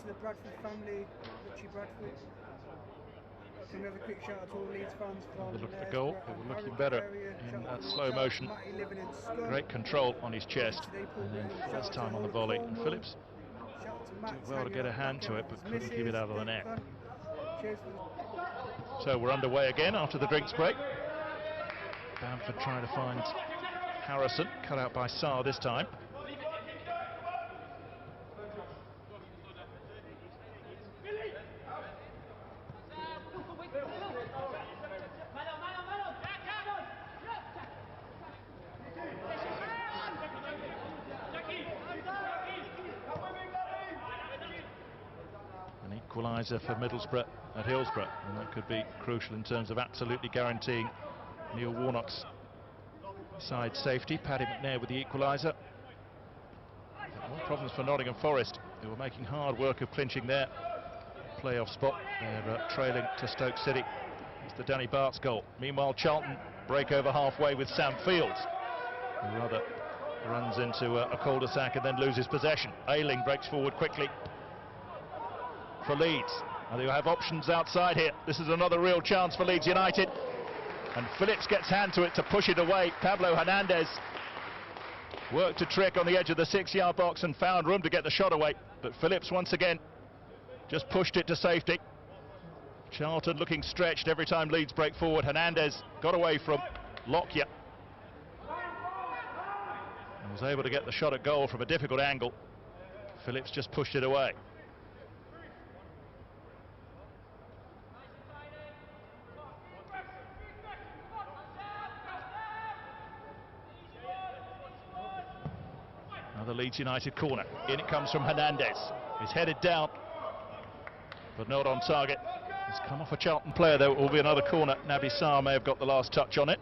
to the Bradford family, Richie Bradford. Can we have a quick shout out to all Leeds fans from Look at the goal, they were looking better in that slow motion. Great control on his chest, and then first time on the volley. And Phillips did well to get a hand to it, but couldn't keep it out of the net. So we're underway again after the drinks break. Bamford trying to find Harrison, cut out by Sarr this time. An equaliser for Middlesbrough at Hillsborough, and that could be crucial in terms of absolutely guaranteeing Neil Warnock's side safety. Paddy McNair with the equaliser. More problems for Nottingham Forest, who were making hard work of clinching their playoff spot. They're trailing to Stoke City. It's the Danny Bart's goal. Meanwhile, Charlton break over halfway with Sam Fields, who rather runs into a cul-de-sac and then loses possession. Ayling breaks forward quickly for Leeds. And they have options outside here. This is another real chance for Leeds United. And Phillips gets hand to it to push it away. Pablo Hernandez worked a trick on the edge of the 6-yard box and found room to get the shot away. But Phillips once again just pushed it to safety. Charlton looking stretched every time Leeds break forward. Hernandez got away from Lockyer and was able to get the shot at goal from a difficult angle. Phillips just pushed it away. Another Leeds United corner. In it comes from Hernandez. He's headed down, but not on target. It's come off a Charlton player, though. It will be another corner. Naby Sarr may have got the last touch on it.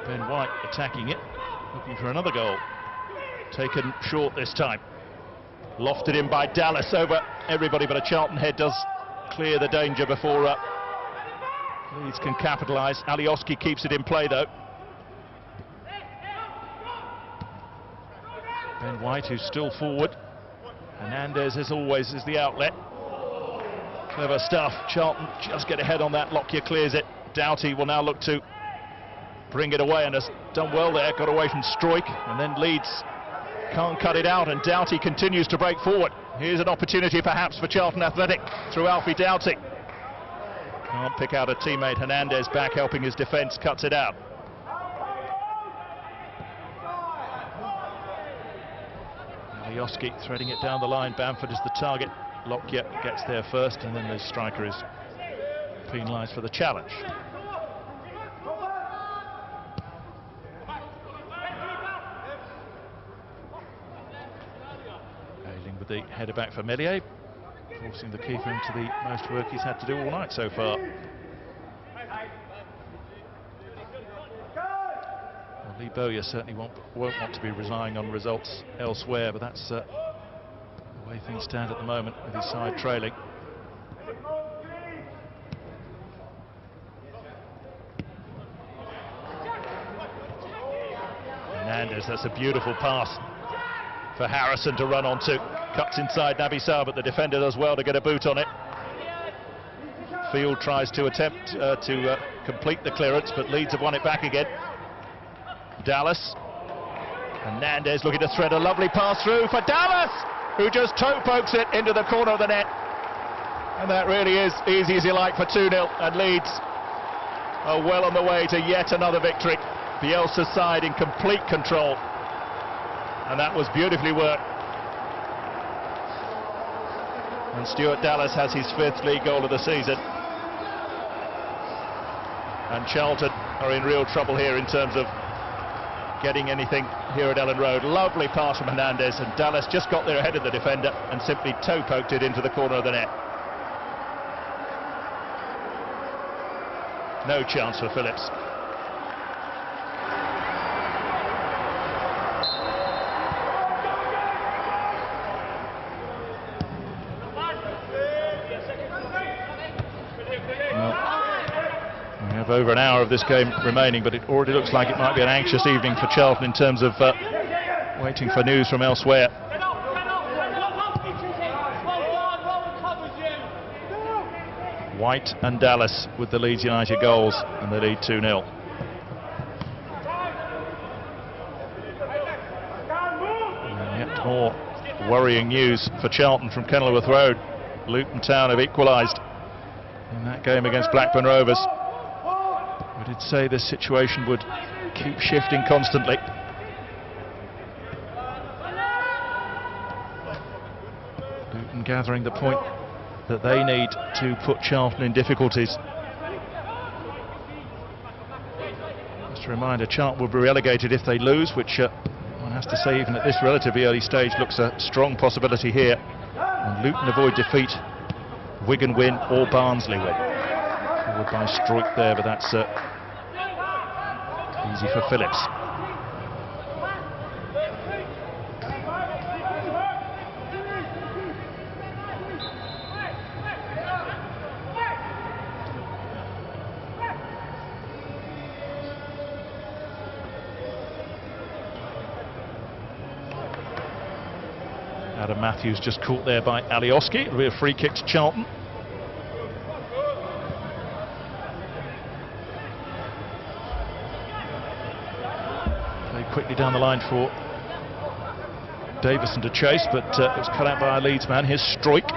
Ben White attacking it, looking for another goal. Taken short this time. Lofted in by Dallas over everybody, but a Charlton head does clear the danger before Leeds can capitalise. Alioski keeps it in play, though. Ben White, who's still forward. Hernandez, as always, is the outlet. Clever stuff. Charlton just get ahead on that. Lockyer clears it. Doughty will now look to bring it away and has done well there. Got away from Struijk, and then Leeds can't cut it out, and Doughty continues to break forward. Here's an opportunity perhaps for Charlton Athletic through Alfie Doughty. Can't pick out a teammate. Hernandez back helping his defence, cuts it out. Alioski threading it down the line. Bamford is the target. Lockyer gets there first, and then the striker is penalised for the challenge. Ayling with the header back for Meslier, forcing the keeper into the most work he's had to do all night so far. Lee Bowyer certainly won't want to be relying on results elsewhere, but that's the way things stand at the moment with his side trailing. Hernandez, that's a beautiful pass for Harrison to run onto. Cuts inside Naby Sarr, but the defender does well to get a boot on it. Field tries to attempt to complete the clearance, but Leeds have won it back again. Dallas. Hernandez looking to thread a lovely pass through for Dallas, who just toe pokes it into the corner of the net. And that really is easy as you like for 2-0, and Leeds are well on the way to yet another victory. Bielsa's side in complete control, and that was beautifully worked. And Stuart Dallas has his 5th league goal of the season. And Charlton are in real trouble here in terms of getting anything here at Ellen Road. Lovely pass from Hernandez, and Dallas just got there ahead of the defender and simply toe poked it into the corner of the net. No chance for Phillips. We have over an hour of this game remaining, but it already looks like it might be an anxious evening for Charlton in terms of waiting for news from elsewhere. White and Dallas with the Leeds United goals, and they lead 2-0. And yet more worrying news for Charlton from Kenilworth Road. Luton Town have equalised in that game against Blackburn Rovers. We did say this situation would keep shifting constantly. Luton gathering the point that they need to put Charlton in difficulties. Just a reminder, Charlton will be relegated if they lose, which one has to say even at this relatively early stage looks a strong possibility here. And Luton avoid defeat, Wigan win or Barnsley win. Forward by Struijk there, but that's easy for Phillips. Adam Matthews just caught there by Alioski. It'll be a free kick to Charlton. Played quickly down the line for Davison to chase, but it was cut out by our Leeds man. Here's Struijk.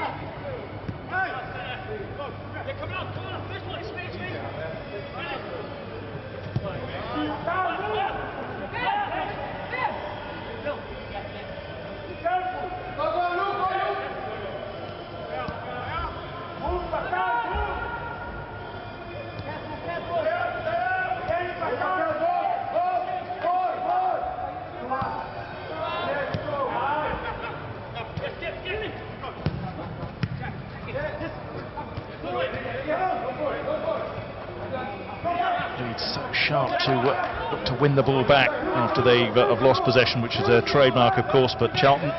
So sharp to look to win the ball back after they've lost possession, which is a trademark, of course. But Charlton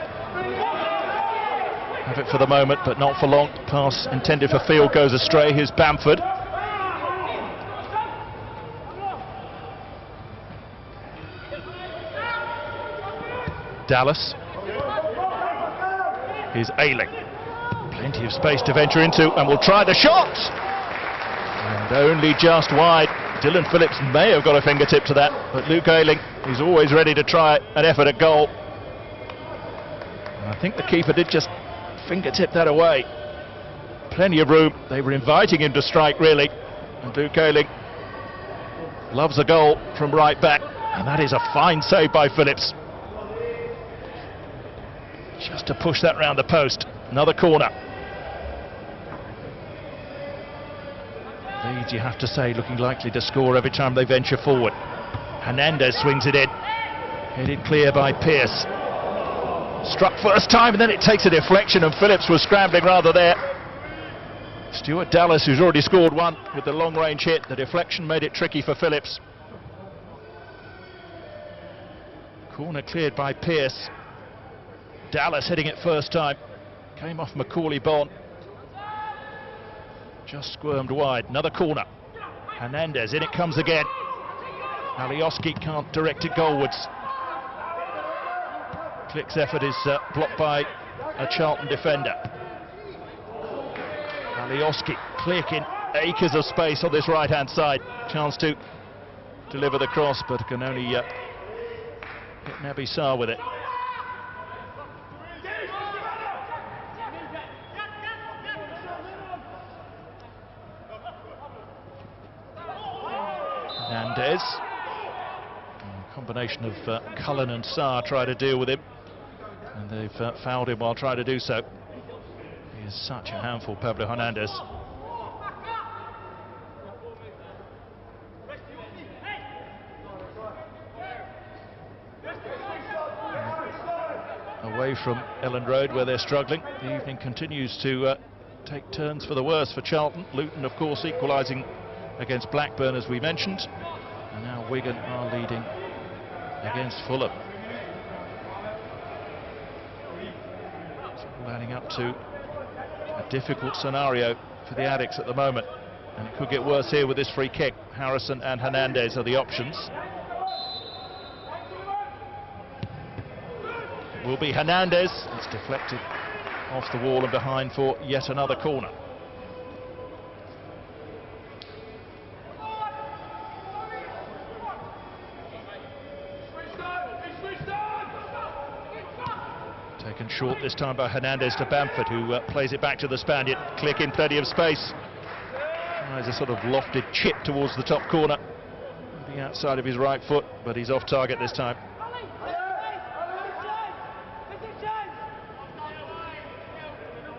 have it for the moment, but not for long. Pass intended for field goes astray. Here's Bamford. Dallas. Here's Ayling. Plenty of space to venture into, and will try the shot. And only just wide. Dylan Phillips may have got a fingertip to that, but Luke Ayling is always ready to try an effort at goal. And I think the keeper did just fingertip that away. Plenty of room. They were inviting him to strike, really. And Luke Ayling loves a goal from right back, and that is a fine save by Phillips. Just to push that round the post. Another corner. Leeds, you have to say, looking likely to score every time they venture forward. Hernandez swings it in. Headed clear by Pearce. Struck first time, and then it takes a deflection, and Phillips was scrambling rather there. Stuart Dallas, who's already scored one with the long-range hit. The deflection made it tricky for Phillips. Corner cleared by Pearce. Dallas hitting it first time. Came off Macaulay Bonne. Just squirmed wide. Another corner. Hernandez, in it comes again. Alioski can't direct it goalwards. Click's effort is blocked by a Charlton defender. Alioski, Click in acres of space on this right-hand side. Chance to deliver the cross, but can only hit Naby Sarr with it. Hernandez. A combination of Cullen and Sarr try to deal with him, and they've fouled him while trying to do so. He is such a handful, Pablo Hernandez. Away from Elland Road, where they're struggling. The evening continues to take turns for the worse for Charlton. Luton, of course, equalising against Blackburn, as we mentioned, and now Wigan are leading against Fulham. It's all adding up to a difficult scenario for the Addicks at the moment, and it could get worse here with this free kick. Harrison and Hernandez are the options. will be Hernandez. It's deflected off the wall and behind for yet another corner. Taken short this time by Hernandez to Bamford, who plays it back to the Spaniard. Click in plenty of space. Tries a sort of lofted chip towards the top corner, the outside of his right foot, but he's off target this time.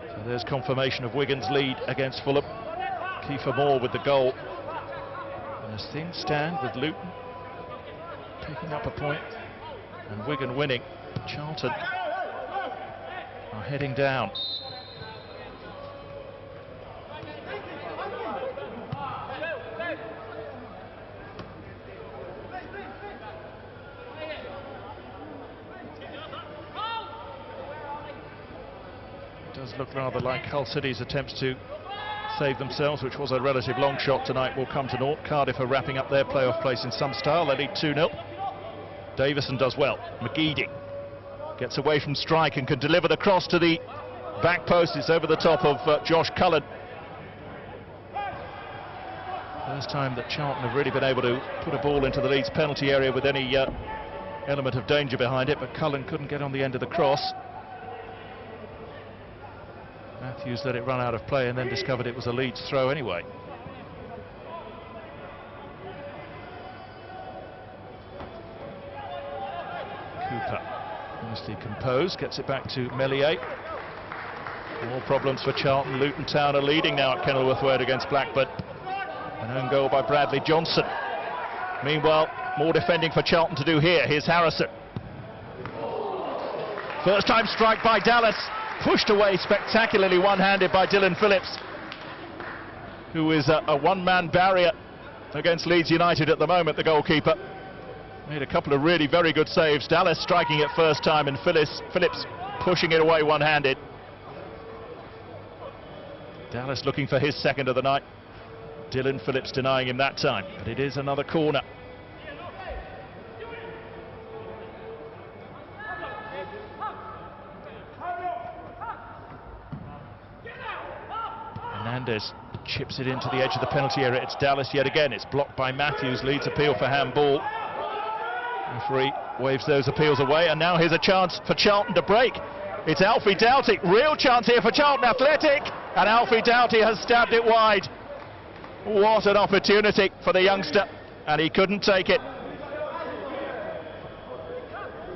So there's confirmation of Wigan's lead against Fulham. Kiefer Moore with the goal. And as things stand, with Luton picking up a point and Wigan winning, Charlton are heading down. It does look rather like Hull City's attempts to save themselves, which was a relative long shot tonight, will come to naught. Cardiff are wrapping up their playoff place in some style. They lead 2-0. Davison does well. McGeady gets away from strike and can deliver the cross to the back post. It's over the top of Josh Cullen. First time that Charlton have really been able to put a ball into the Leeds penalty area with any element of danger behind it, but Cullen couldn't get on the end of the cross. Matthews let it run out of play and then discovered it was a Leeds throw anyway. Cooper, mostly composed, gets it back to Meslier. More problems for Charlton. Luton Town are leading now at Kenilworth Road against Blackburn. An own goal by Bradley Johnson. Meanwhile, more defending for Charlton to do here. Here's Harrison. First time strike by Dallas. Pushed away spectacularly one-handed by Dylan Phillips, who is a one-man barrier against Leeds United at the moment, the goalkeeper. Made a couple of really very good saves. Dallas striking it first time and Phillips pushing it away one-handed. Dallas looking for his second of the night. Dylan Phillips denying him that time, but it is another corner. Hernandez chips it into the edge of the penalty area. It's Dallas yet again. It's blocked by Matthews. Leeds appeal for handball. Referee waves those appeals away, and now here's a chance for Charlton to break. It's Alfie Doughty. Real chance here for Charlton Athletic, and Alfie Doughty has stabbed it wide. What an opportunity for the youngster, and he couldn't take it.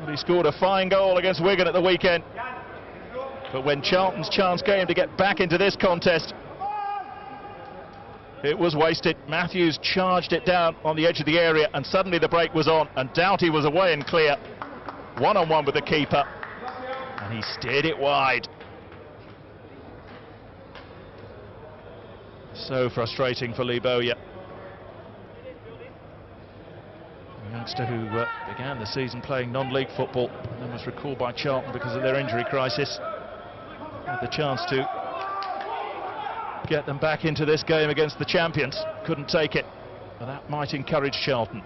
But he scored a fine goal against Wigan at the weekend. But when Charlton's chance came to get back into this contest, it was wasted. Matthews charged it down on the edge of the area, and suddenly the break was on, and Doughty was away and clear. One-on-one with the keeper, and he steered it wide. So frustrating for Lee Bowyer. A youngster who began the season playing non-league football and then was recalled by Charlton because of their injury crisis. Had the chance to get them back into this game against the champions. Couldn't take it. And that might encourage Charlton.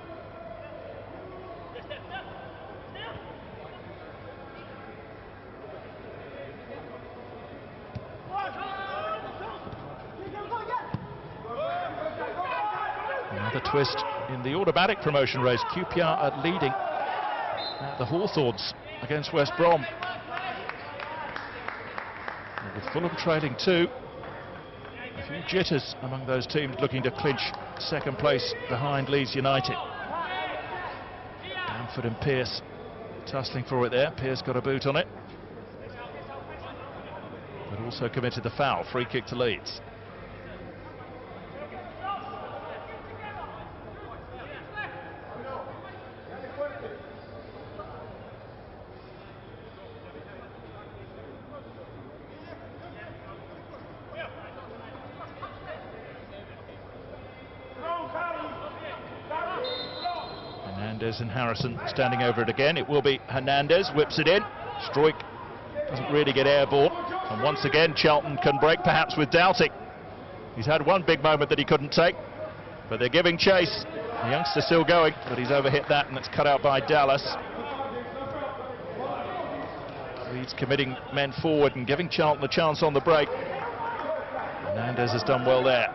Another twist in the automatic promotion race. QPR are leading at the Hawthorns against West Brom. And with Fulham trailing 2, a few jitters among those teams looking to clinch second place behind Leeds United. Bamford and Pearce tussling for it there. Pearce got a boot on it, but also committed the foul. Free kick to Leeds. Hernandez and Harrison standing over it again. It will be Hernandez, whips it in. Struijk doesn't really get airborne. And once again, Charlton can break, perhaps with Doughty. He's had one big moment that he couldn't take, but they're giving chase. The youngster's still going, but he's overhit that, and it's cut out by Dallas. Leeds committing men forward and giving Charlton a chance on the break. Hernandez has done well there.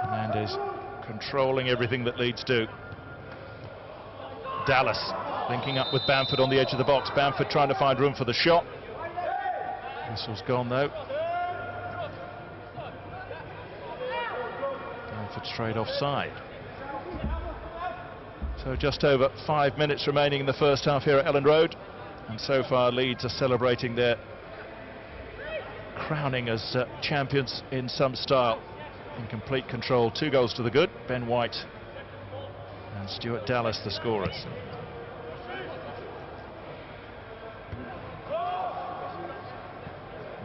Hernandez controlling everything that Leeds do. Dallas linking up with Bamford on the edge of the box. Bamford trying to find room for the shot. Whistle's gone though. Bamford straight offside. So just over 5 minutes remaining in the first half here at Ellen Road, and so far Leeds are celebrating their crowning as champions in some style. In complete control, 2 goals to the good. Ben White and Stuart Dallas the scorers.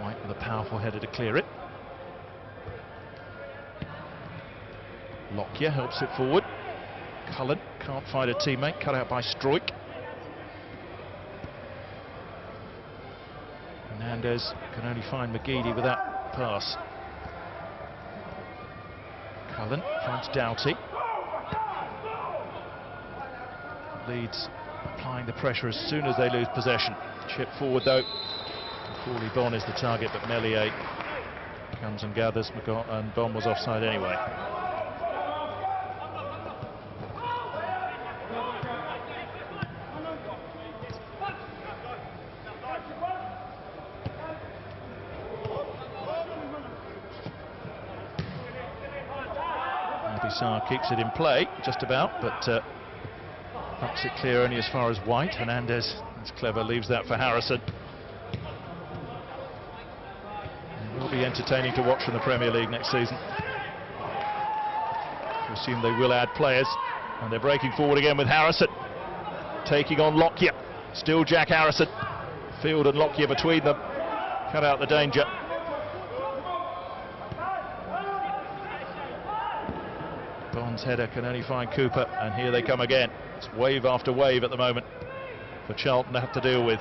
White with a powerful header to clear it. Lockyer helps it forward. Cullen can't find a teammate, cut out by Stroik. Hernandez can only find McGeady with that pass. Cullen finds Doughty. Leeds applying the pressure as soon as they lose possession. Chip forward though. Crawley Bon is the target, but Meslier comes and gathers, and Bon was offside anyway. Bissar keeps it in play, just about, but knocks it clear only as far as White. Hernandez, that's clever, leaves that for Harrison. It will be entertaining to watch in the Premier League next season. I assume they will add players, and they're breaking forward again with Harrison, taking on Lockyer. Still Jack Harrison. Field and Lockyer between them, cut out the danger. Bond's header can only find Cooper, and here they come again. It's wave after wave at the moment for Charlton to have to deal with.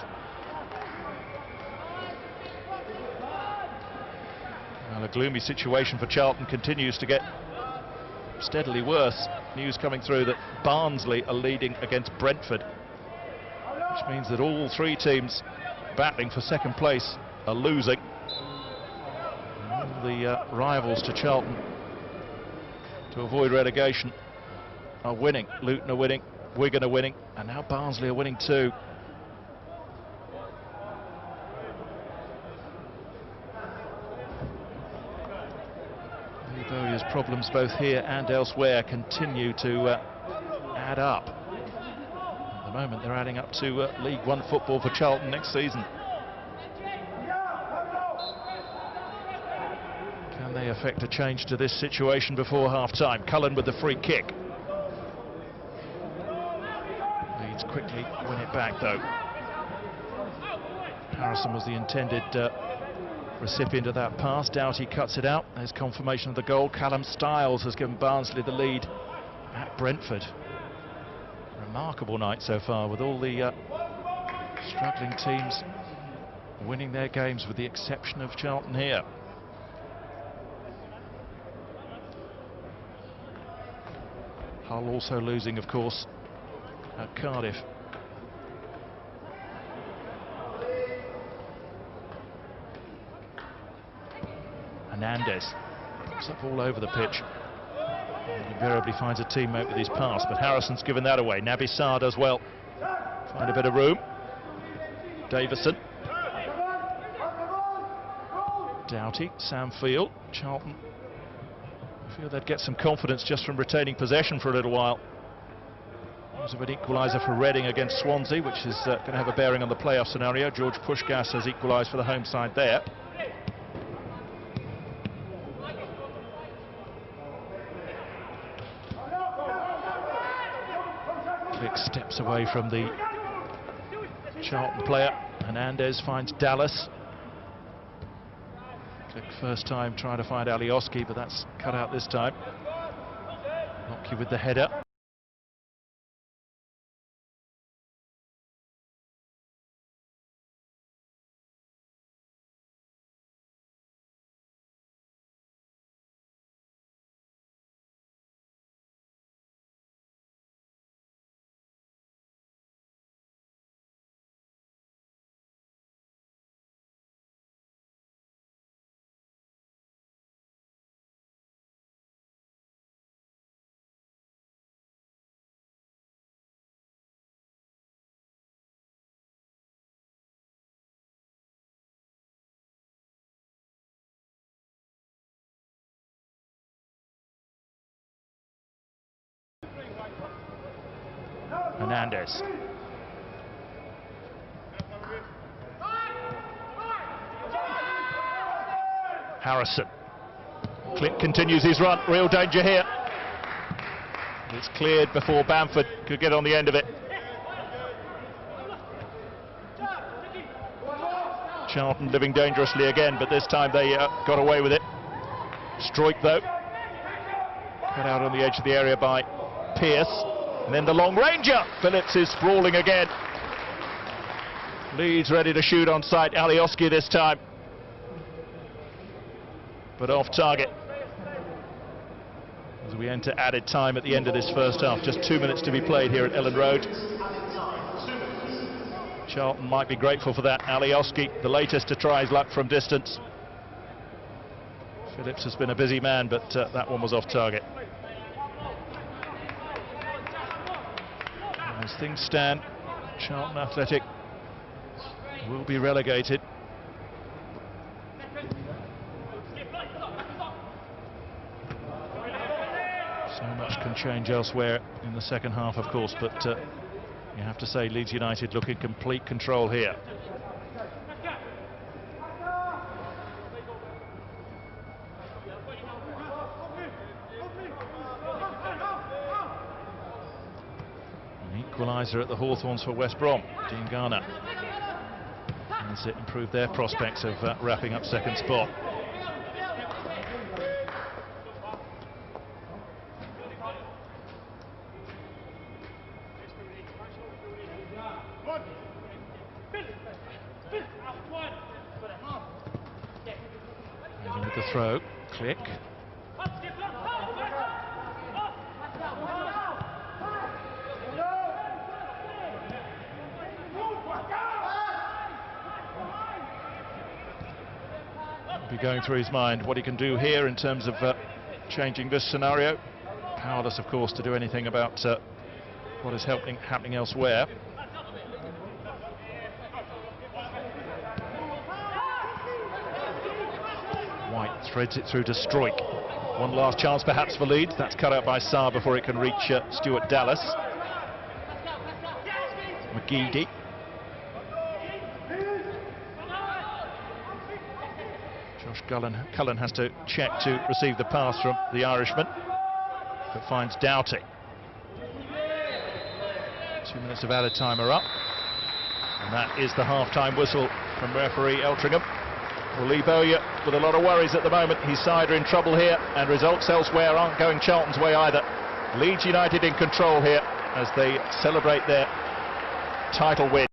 Well, a gloomy situation for Charlton continues to get steadily worse. News coming through that Barnsley are leading against Brentford, which means that all 3 teams battling for second place are losing. And all the rivals to Charlton to avoid relegation are winning. Luton are winning, Wigan are winning, and now Barnsley are winning too. Lee Bowyer's problems both here and elsewhere continue to add up. At the moment they're adding up to League One football for Charlton next season. Can they effect a change to this situation before half-time? Cullen with the free kick. Leeds quickly win it back though. Harrison was the intended recipient of that pass. Doughty cuts it out. There's confirmation of the goal. Callum Styles has given Barnsley the lead at Brentford. Remarkable night so far, with all the struggling teams winning their games with the exception of Charlton here. Hull also losing, of course, at Cardiff. Hernandez crops up all over the pitch. He invariably finds a teammate with his pass, but Harrison's given that away. Naby Sarr does well. Find a bit of room. Davison. Doughty, Sam Field, Charlton. I feel they'd get some confidence just from retaining possession for a little while. It was a bit equaliser for Reading against Swansea, which is going to have a bearing on the playoff scenario. George Pushkas has equalised for the home side there. Click steps away from the Charlton player. Hernandez finds Dallas. Click first time trying to find Alioski, but that's cut out this time. Lockyer with the header. Hernandez. Harrison. Clint continues his run, real danger here. It's cleared before Bamford could get on the end of it. Charlton living dangerously again, but this time they got away with it. Stroik though, cut out on the edge of the area by Pearce, and then the long ranger. Phillips is sprawling again. Leeds ready to shoot on sight. Alioski this time, but off target. As we enter added time at the end of this first half, just 2 minutes to be played here at Ellen Road. Charlton might be grateful for that. Alioski, the latest to try his luck from distance. Phillips has been a busy man, but that one was off target. As things stand, Charlton Athletic will be relegated. So much can change elsewhere in the second half, of course, but you have to say Leeds United look in complete control here. An equaliser at the Hawthorns for West Brom. Dean Garner. As it improved their prospects of wrapping up second spot. With the throw, Click. Be going through his mind what he can do here in terms of changing this scenario. Powerless, of course, to do anything about what is happening elsewhere. White threads it through to Stroik. One last chance perhaps for Leeds. That's cut out by Sarr before it can reach Stuart Dallas. McGeady. Josh Cullen has to check to receive the pass from the Irishman, but finds Doughty. 2 minutes of added time are up, and that is the half-time whistle from referee Eltringham. Well, Lee Bowyer with a lot of worries at the moment. His side are in trouble here, and results elsewhere aren't going Charlton's way either. Leeds United in control here as they celebrate their title win.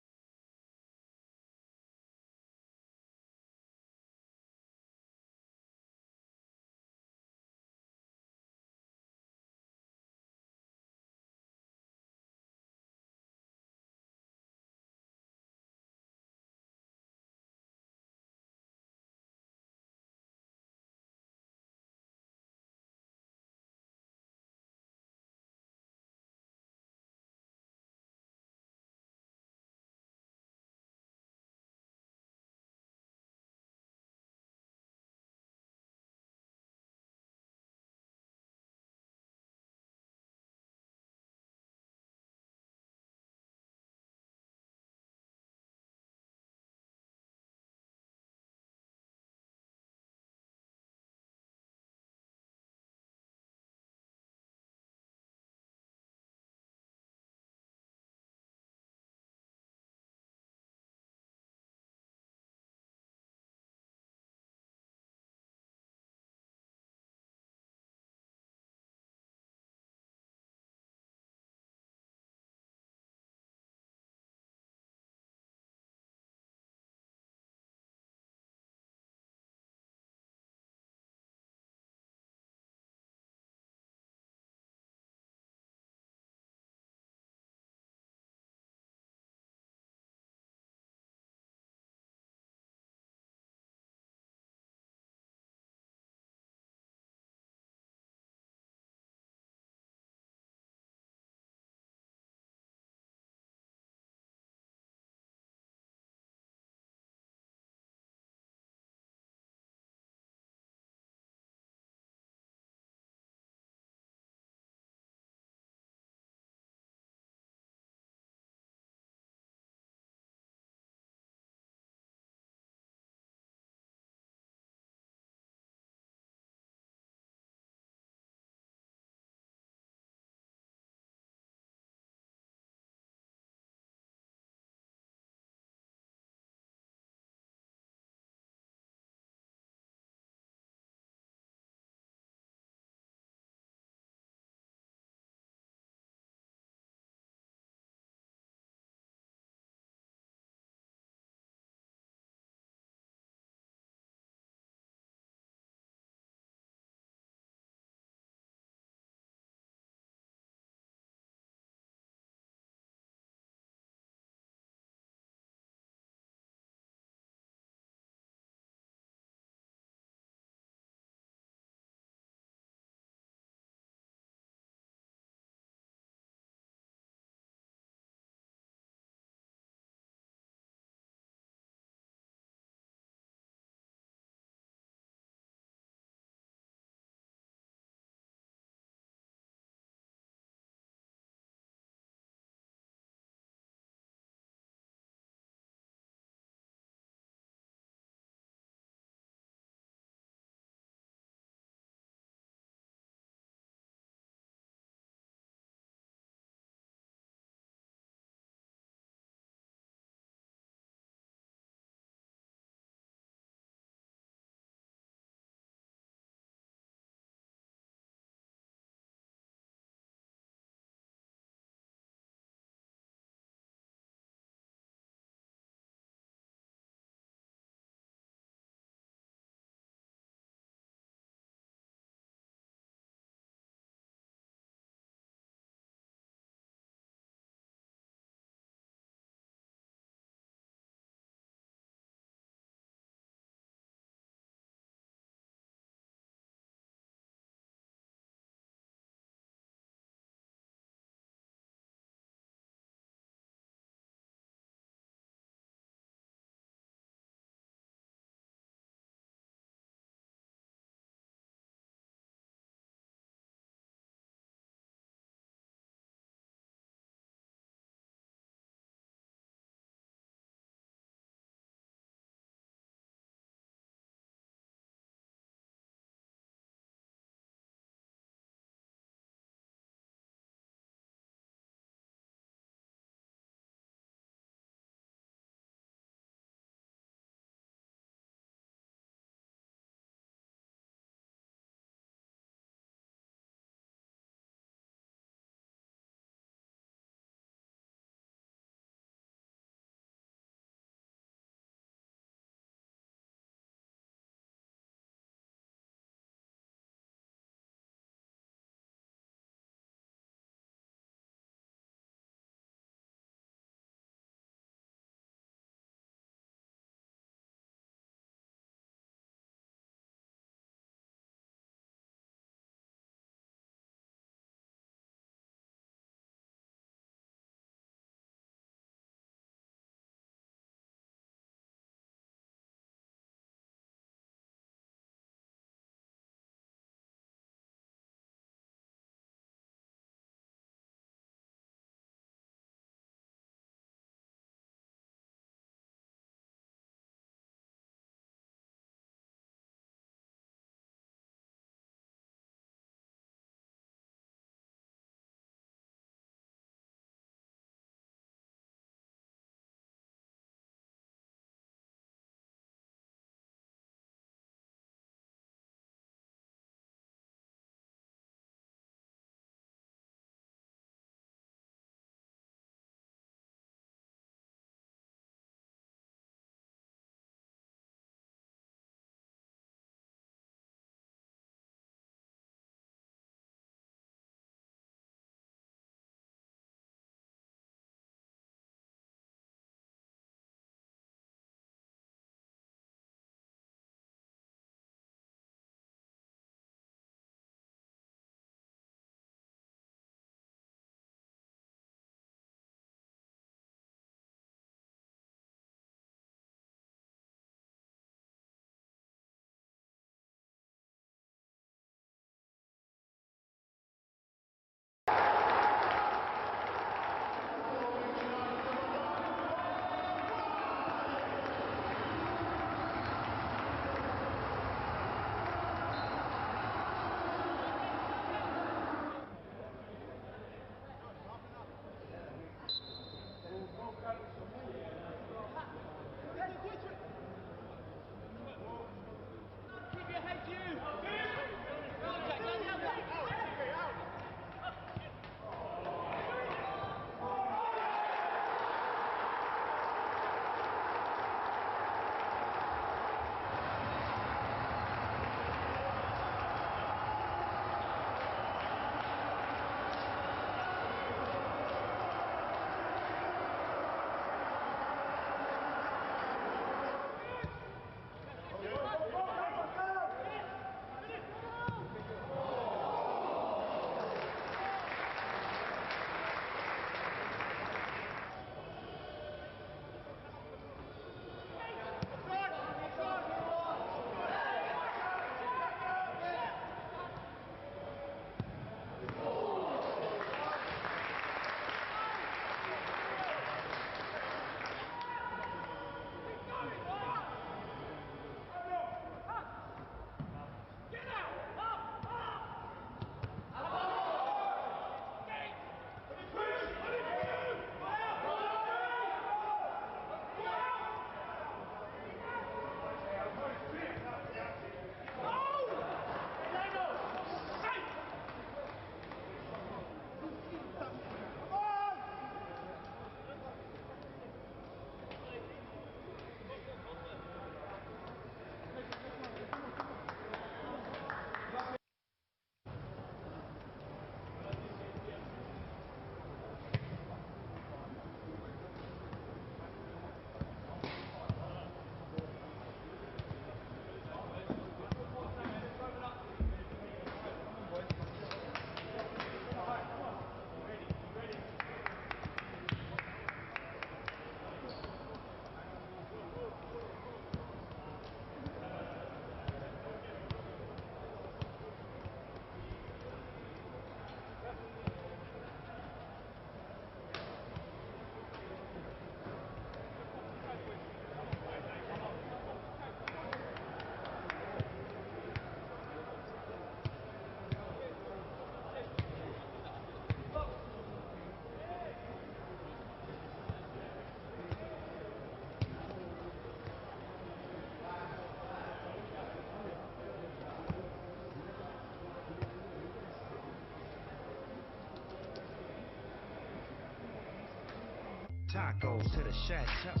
tacos to the chateau.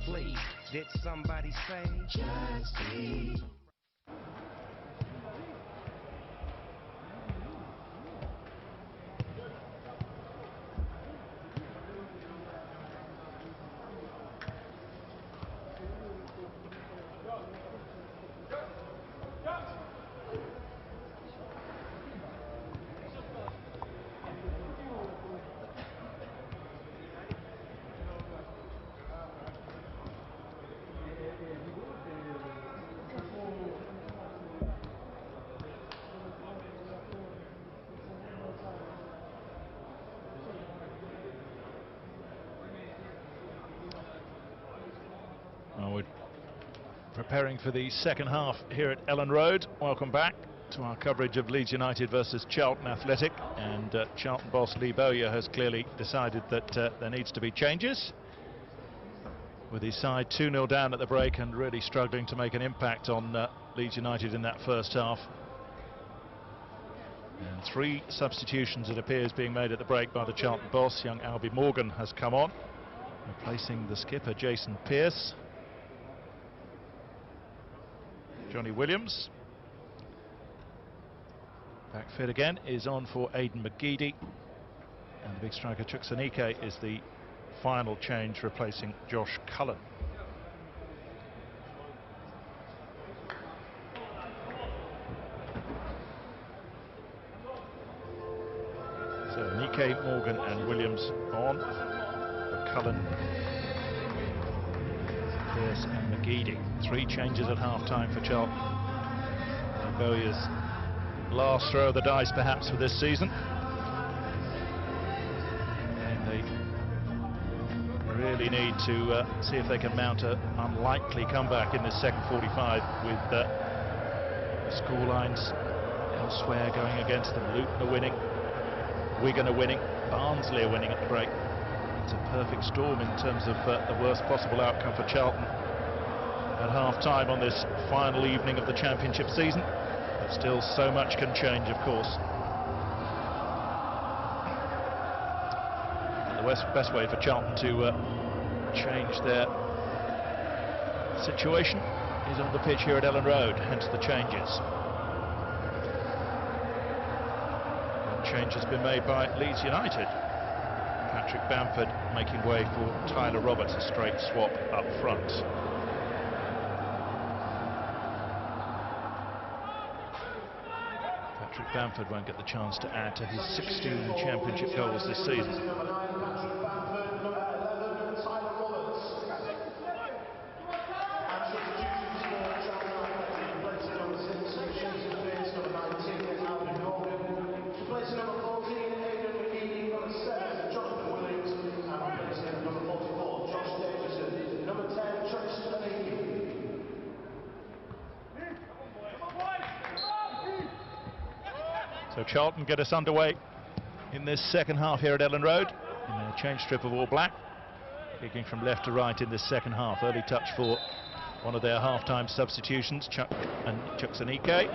Please, did somebody say just eat? Well, we're preparing for the second half here at Ellen Road. Welcome back to our coverage of Leeds United versus Charlton Athletic, and Charlton boss Lee Bowyer has clearly decided that there needs to be changes, with his side 2-0 down at the break and really struggling to make an impact on Leeds United in that first half. And 3 substitutions, it appears, being made at the break by the Charlton boss. Young Albie Morgan has come on, replacing the skipper Jason Pearce. Johnny Williams, back fit again, is on for Aidan McGeady, and the big striker Chukwuemeka is the final change, replacing Josh Cullen. So Nike, Morgan and Williams on, for Cullen, Pearce and McGeady. 3 changes at half-time for Charlton. Bowyer's last throw of the dice perhaps for this season. And they really need to see if they can mount an unlikely comeback in this second 45, with the scorelines elsewhere going against them. Luton are winning, Wigan are winning, Barnsley are winning at the break. It's a perfect storm in terms of the worst possible outcome for Charlton at half-time on this final evening of the Championship season. But still, so much can change, of course. And the best way for Charlton to change their situation is on the pitch here at Ellen Road, hence the changes. One change has been made by Leeds United. Patrick Bamford making way for Tyler Roberts, a straight swap up front. Patrick Bamford won't get the chance to add to his 16 Championship goals this season. So Charlton get us underway in this second half here at Ellen Road, in their change strip of all black, kicking from left to right in this second half. Early touch for one of their half-time substitutions, Chukwuemeka.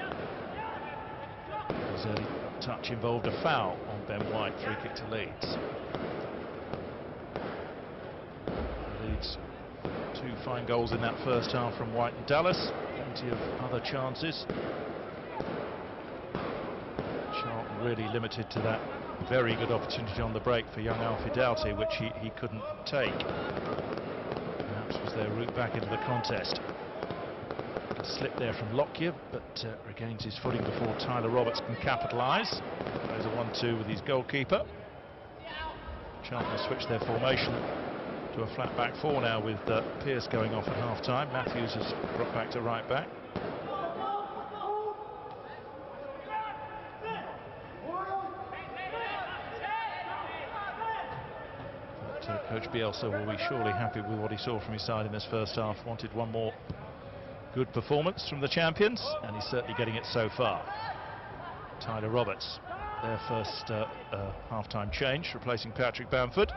His early touch involved a foul on Ben White, free kick to Leeds. Leeds, 2 fine goals in that first half from White and Dallas, plenty of other chances. Charlton really limited to that very good opportunity on the break for young Alfie Doughty, which he couldn't take. Perhaps was their route back into the contest. A slip there from Lockyer, but regains his footing before Tyler Roberts can capitalise. Plays a 1-2 with his goalkeeper. Charlton switch their formation to a flat back 4 now, with Pearce going off at half-time. Matthews has dropped back to right back. Coach Bielsa will be surely happy with what he saw from his side in this first half. Wanted one more good performance from the champions, and he's certainly getting it so far. Tyler Roberts, their first half-time change, replacing Patrick Bamford.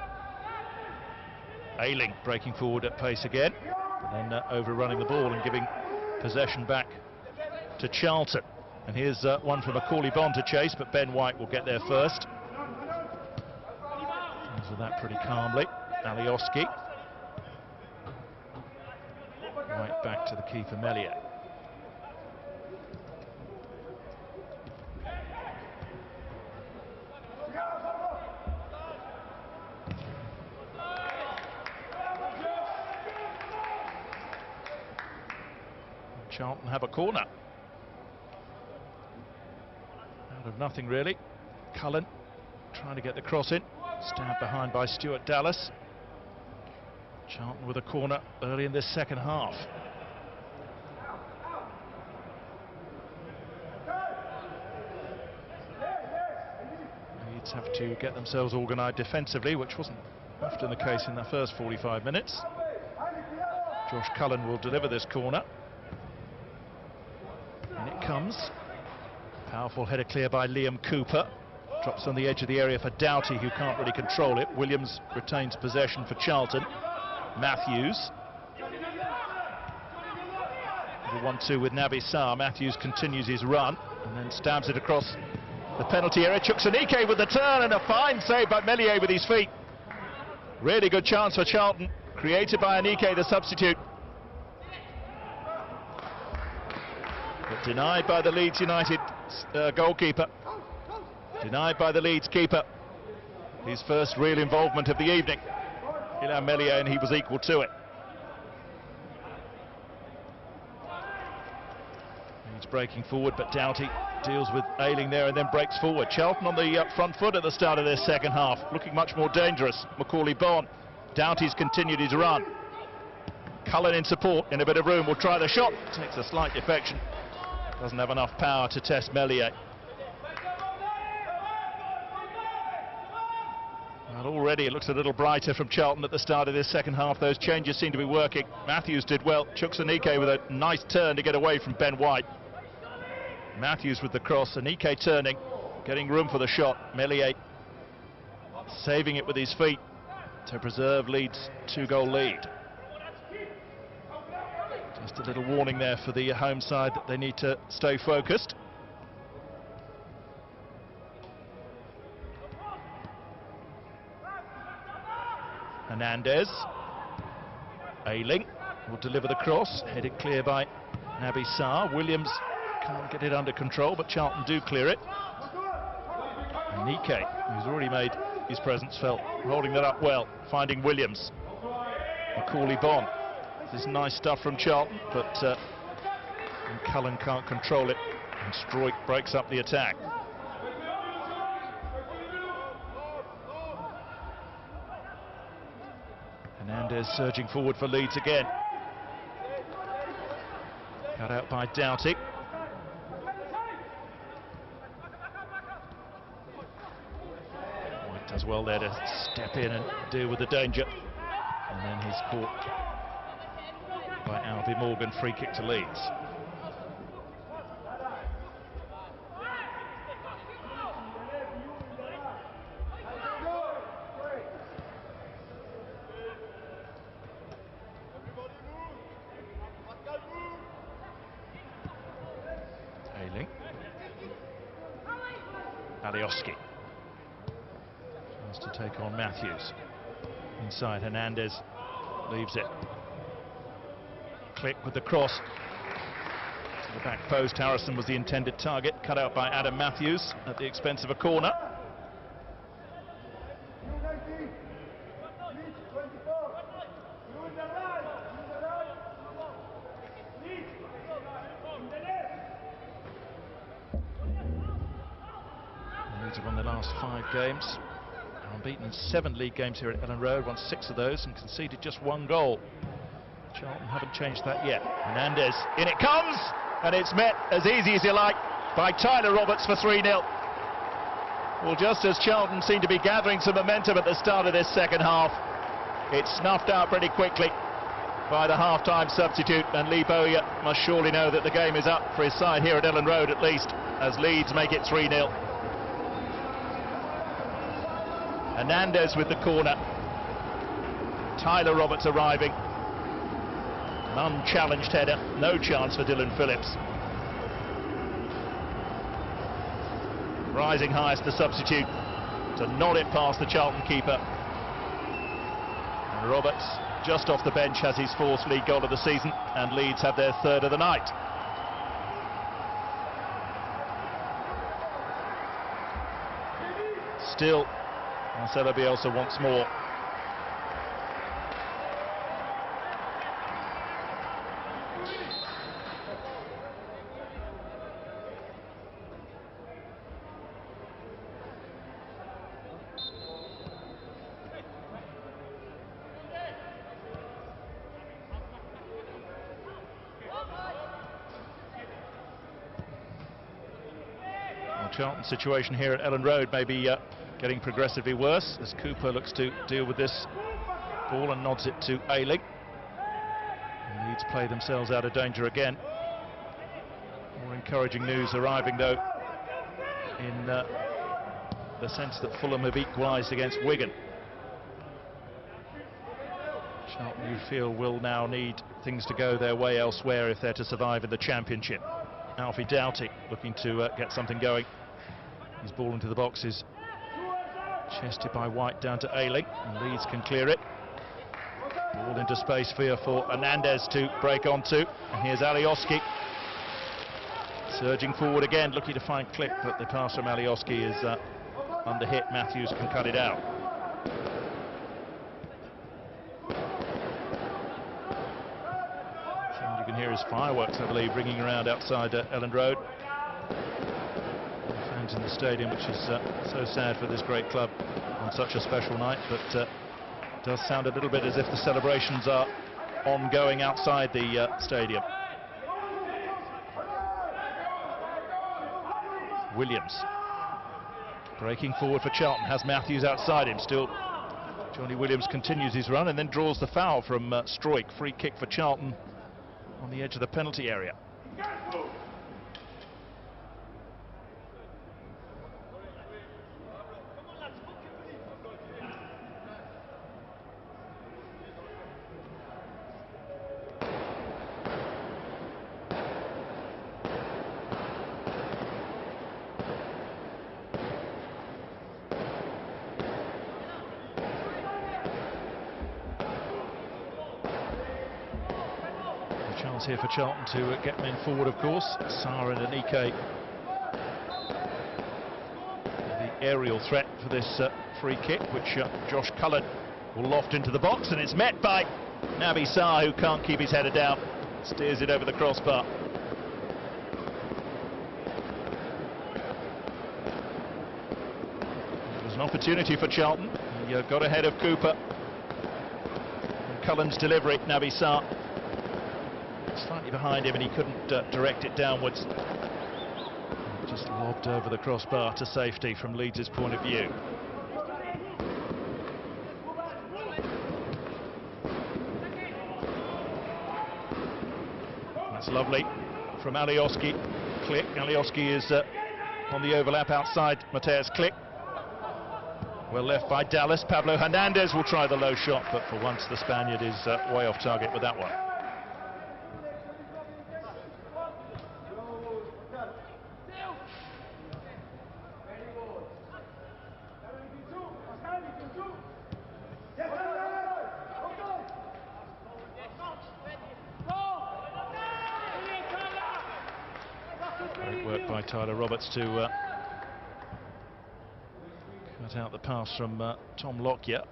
Ayling breaking forward at pace again, and then overrunning the ball and giving possession back to Charlton. And here's one from Macaulay Bond to chase, but Ben White will get there first. With that pretty calmly. Alioski. Right back to the keeper, Meslier. Charlton have a corner. Out of nothing, really. Cullen trying to get the cross in. Stabbed behind by Stuart Dallas. Charlton with a corner early in this second half. Leeds have to get themselves organised defensively, which wasn't often the case in the first 45 minutes. Josh Cullen will deliver this corner. And it comes. Powerful header clear by Liam Cooper. Drops on the edge of the area for Doughty, who can't really control it. Williams retains possession for Charlton. Matthews. The 1-2 with Naby Sarr. Matthews continues his run and then stabs it across the penalty area. Chukwuemeka with the turn and a fine save by Meslier with his feet. Really good chance for Charlton, created by Anike, the substitute. But denied by the Leeds United goalkeeper. Denied by the Leeds keeper. His first real involvement of the evening. Ilham Meslier, and he was equal to it. He's breaking forward, but Doughty deals with Ayling there and then breaks forward. Charlton on the front foot at the start of this second half, looking much more dangerous. Macaulay Bonne. Doughty's continued his run. Cullen in support, in a bit of room, will try the shot. Takes a slight defection. Doesn't have enough power to test Meslier. And already it looks a little brighter from Charlton at the start of this second half. Those changes seem to be working. Matthews did well. Chukwuemeka with a nice turn to get away from Ben White. Matthews with the cross. Anike turning, getting room for the shot. Meslier saving it with his feet to preserve Leeds' 2-goal lead. Just a little warning there for the home side that they need to stay focused. Hernandez. Ayling will deliver the cross, headed clear by Naby Sarr. Williams can't get it under control, but Charlton do clear it. Anike, who's already made his presence felt, holding that up well, finding Williams. Macaulay Bonne. This is nice stuff from Charlton, but Cullen can't control it, and Struijk breaks up the attack. Hernandez surging forward for Leeds again. Cut out by Doughty. White does well there to step in and deal with the danger. And then he's caught by Albie Morgan, free kick to Leeds. Ayling. Alioski tries to take on Matthews. Inside, Hernandez leaves it. Click with the cross to the back post. Harrison was the intended target, cut out by Adam Matthews at the expense of a corner. Leeds have won their last 5 games. Unbeaten in 7 league games here at Ellen Road, won 6 of those and conceded just 1 goal. Charlton haven't changed that yet. Hernandez, in it comes, and it's met as easy as you like by Tyler Roberts for 3-0. Well, just as Charlton seemed to be gathering some momentum at the start of this second half, it's snuffed out pretty quickly by the half-time substitute, and Lee Bowyer must surely know that the game is up for his side here at Ellen Road at least, as Leeds make it 3-0. Hernandez with the corner. Tyler Roberts arriving. Unchallenged header, no chance for Dylan Phillips. Rising highest the substitute to nod it past the Charlton keeper. And Roberts, just off the bench, has his 4th league goal of the season, and Leeds have their 3rd of the night. Still, Marcelo Bielsa wants more. Charlton's situation here at Ellen Road may be getting progressively worse as Cooper looks to deal with this ball and nods it to Ayling. And Leeds play themselves out of danger again. More encouraging news arriving though in the sense that Fulham have equalised against Wigan. Charlton, you feel, will now need things to go their way elsewhere if they're to survive in the Championship. Alfie Doughty looking to get something going. His ball into the box is chested by White down to Ayling, and Leeds can clear it. Ball into space for Hernandez to break onto, and here's Alioski surging forward again, looking to find Click, but the pass from Alioski is under hit. Matthews can cut it out. You can hear his fireworks, I believe, ringing around outside Ellen Road. Fans in the stadium, which is so sad for this great club on such a special night, but it does sound a little bit as if the celebrations are ongoing outside the stadium. Williams breaking forward for Charlton, has Matthews outside him still. Johnny Williams continues his run and then draws the foul from Stroik. Free kick for Charlton on the edge of the penalty area. Chance here for Charlton to get men forward, of course. Sarr and Anike. The aerial threat for this free kick, which Josh Cullen will loft into the box, and it's met by Naby Sarr, who can't keep his header down. Steers it over the crossbar. It was an opportunity for Charlton. He got ahead of Cooper. And Cullen's delivery, Naby Sarr slightly behind him, and he couldn't direct it downwards. Just lobbed over the crossbar to safety from Leeds' point of view. That's lovely from Alioski. Click. Alioski is on the overlap outside Mateus Click. Well left by Dallas. Pablo Hernandez will try the low shot, but for once the Spaniard is way off target with that one. Great work by Tyler Roberts to cut out the pass from Tom Lockyer.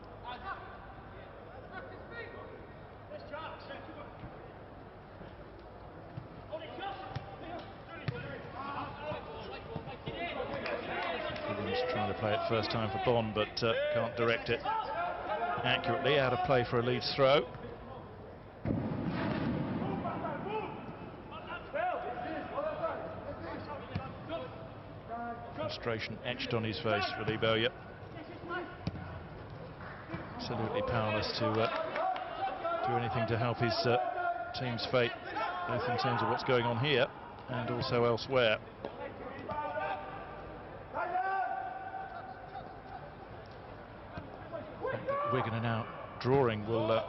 Williams trying to play it first time for Bond, but can't direct it accurately. Out of play for a Leeds throw. Frustration etched on his face for Lee Bowyer. Absolutely powerless to do anything to help his team's fate, both in terms of what's going on here and also elsewhere. Wigan are now drawing will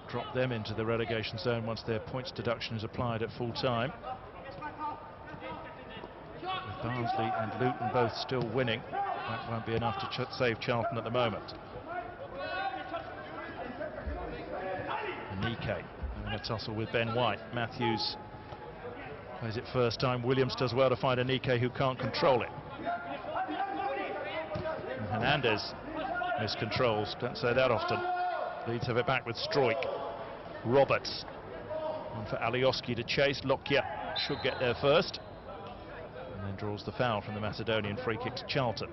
drop them into the relegation zone once their points deduction is applied at full time. With Barnsley and Luton both still winning, that won't be enough to save Charlton at the moment. Nikkei having a tussle with Ben White. Matthews plays it first time. Williams does well to find a Nikkei who can't control it. And Hernandez miscontrols, don't say that often. Leeds have it back with Stroik. Roberts. One for Alioski to chase. Lockyer should get there first. And then draws the foul from the Macedonian. Free kick to Charlton.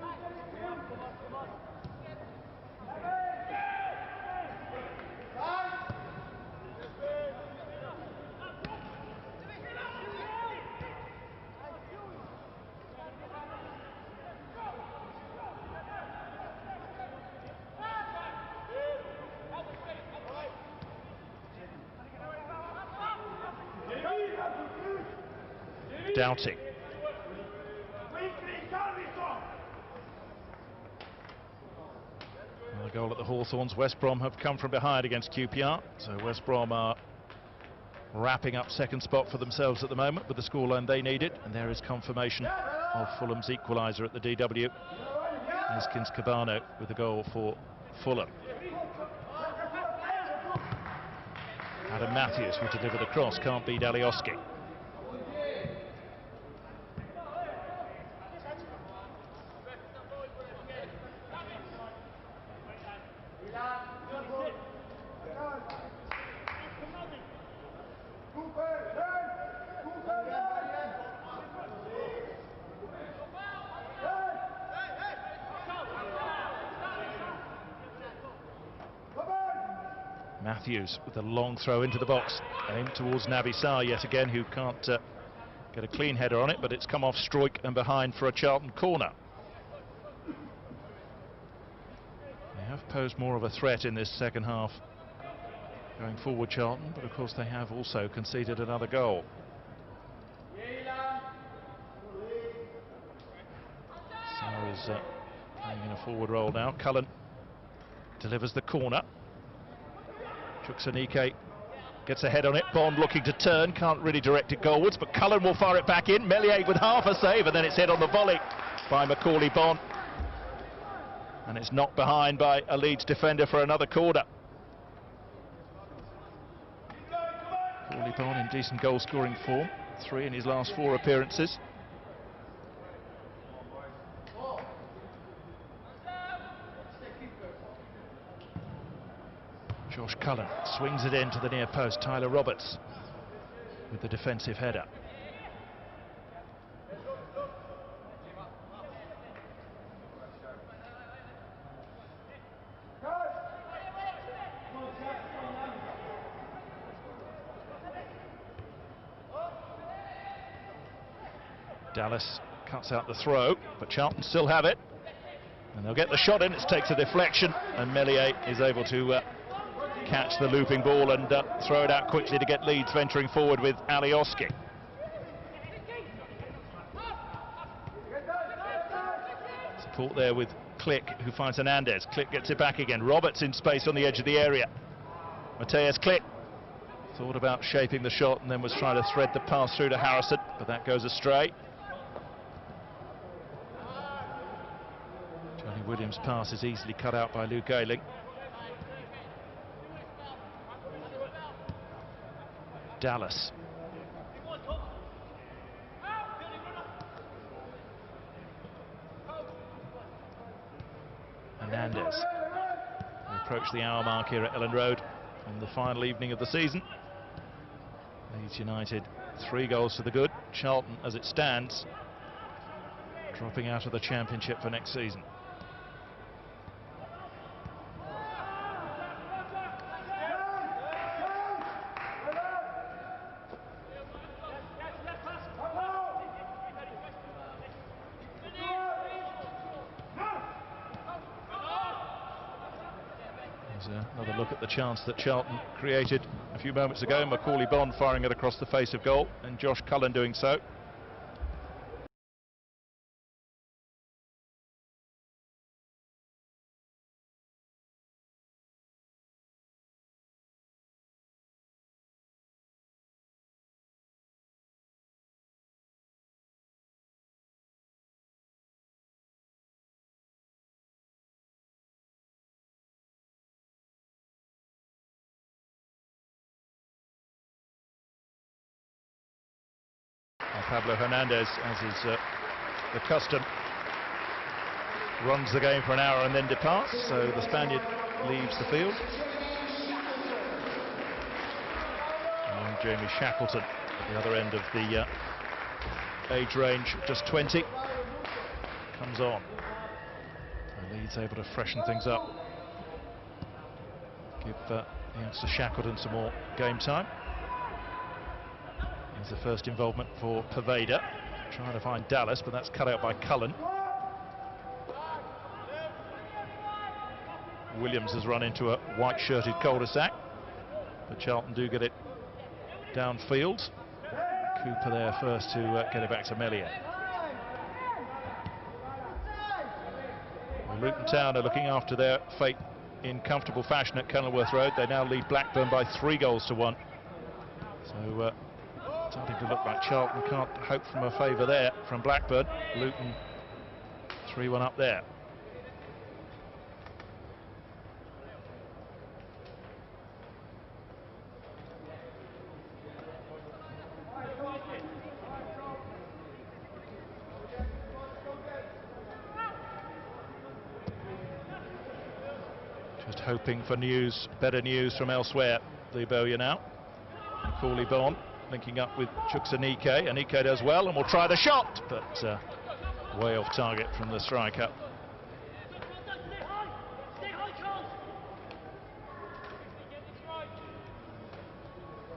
Doubting. Another goal at the Hawthorns. West Brom have come from behind against QPR, so West Brom are wrapping up second spot for themselves at the moment with the scoreline they needed, and there is confirmation of Fulham's equaliser at the DW. Eskins Cabano with the goal for Fulham. Adam Matthews will deliver the cross, can't beat Alioski. Matthews with a long throw into the box, aimed towards Naby Sarr yet again, who can't get a clean header on it, but it's come off Stroik and behind for a Charlton corner. They have posed more of a threat in this second half going forward, Charlton, but of course they have also conceded another goal. Sarr is playing in a forward role now. Cullen delivers the corner. Chuksanike gets a head on it. Bond looking to turn, can't really direct it goalwards, but Cullen will fire it back in. Meslier with half a save, and then it's hit on the volley by Macaulay Bond. And it's knocked behind by a Leeds defender for another corner. Macaulay Bond in decent goal-scoring form, 3 in his last 4 appearances. Josh Cullen swings it into the near post. Tyler Roberts with the defensive header. Dallas cuts out the throw, but Charlton still have it. And they'll get the shot in. It takes a deflection, and Meslier is able to catch the looping ball and throw it out quickly to get Leeds venturing forward with Alioski. Support there with Click, who finds Hernandez. Click gets it back again. Roberts in space on the edge of the area. Mateusz Click thought about shaping the shot and then was trying to thread the pass through to Harrison, but that goes astray. Johnny Williams' pass is easily cut out by Luke Ayling. Dallas. Hernandez. We approach the hour mark here at Ellen Road on the final evening of the season. Leeds United 3 goals to the good. Charlton, as it stands, dropping out of the Championship for next season. Another look at the chance that Charlton created a few moments ago. Macaulay Bond firing it across the face of goal, and Josh Cullen doing so. Pablo Hernandez, as is the custom, runs the game for an hour and then departs, so the Spaniard leaves the field. And Jamie Shackleton at the other end of the age range, just 20, comes on. And Leeds able to freshen things up, give the youngster Shackleton some more game time. Here's the first involvement for Poveda, trying to find Dallas, but that's cut out by Cullen. Williams has run into a white-shirted cul-de-sac, but Charlton do get it downfield. Cooper there first to get it back to Mellier. Well, Luton Town are looking after their fate in comfortable fashion at Kenilworth Road. They now lead Blackburn by 3 goals to 1. So starting to look like Charlton can't hope from a favour there from Blackburn. Luton 3-1 up there. Just hoping for news, better news from elsewhere. The Bowyer now. Cooley Bon linking up with Chukwuemeka. Anike does well and will try the shot, but way off target from the striker.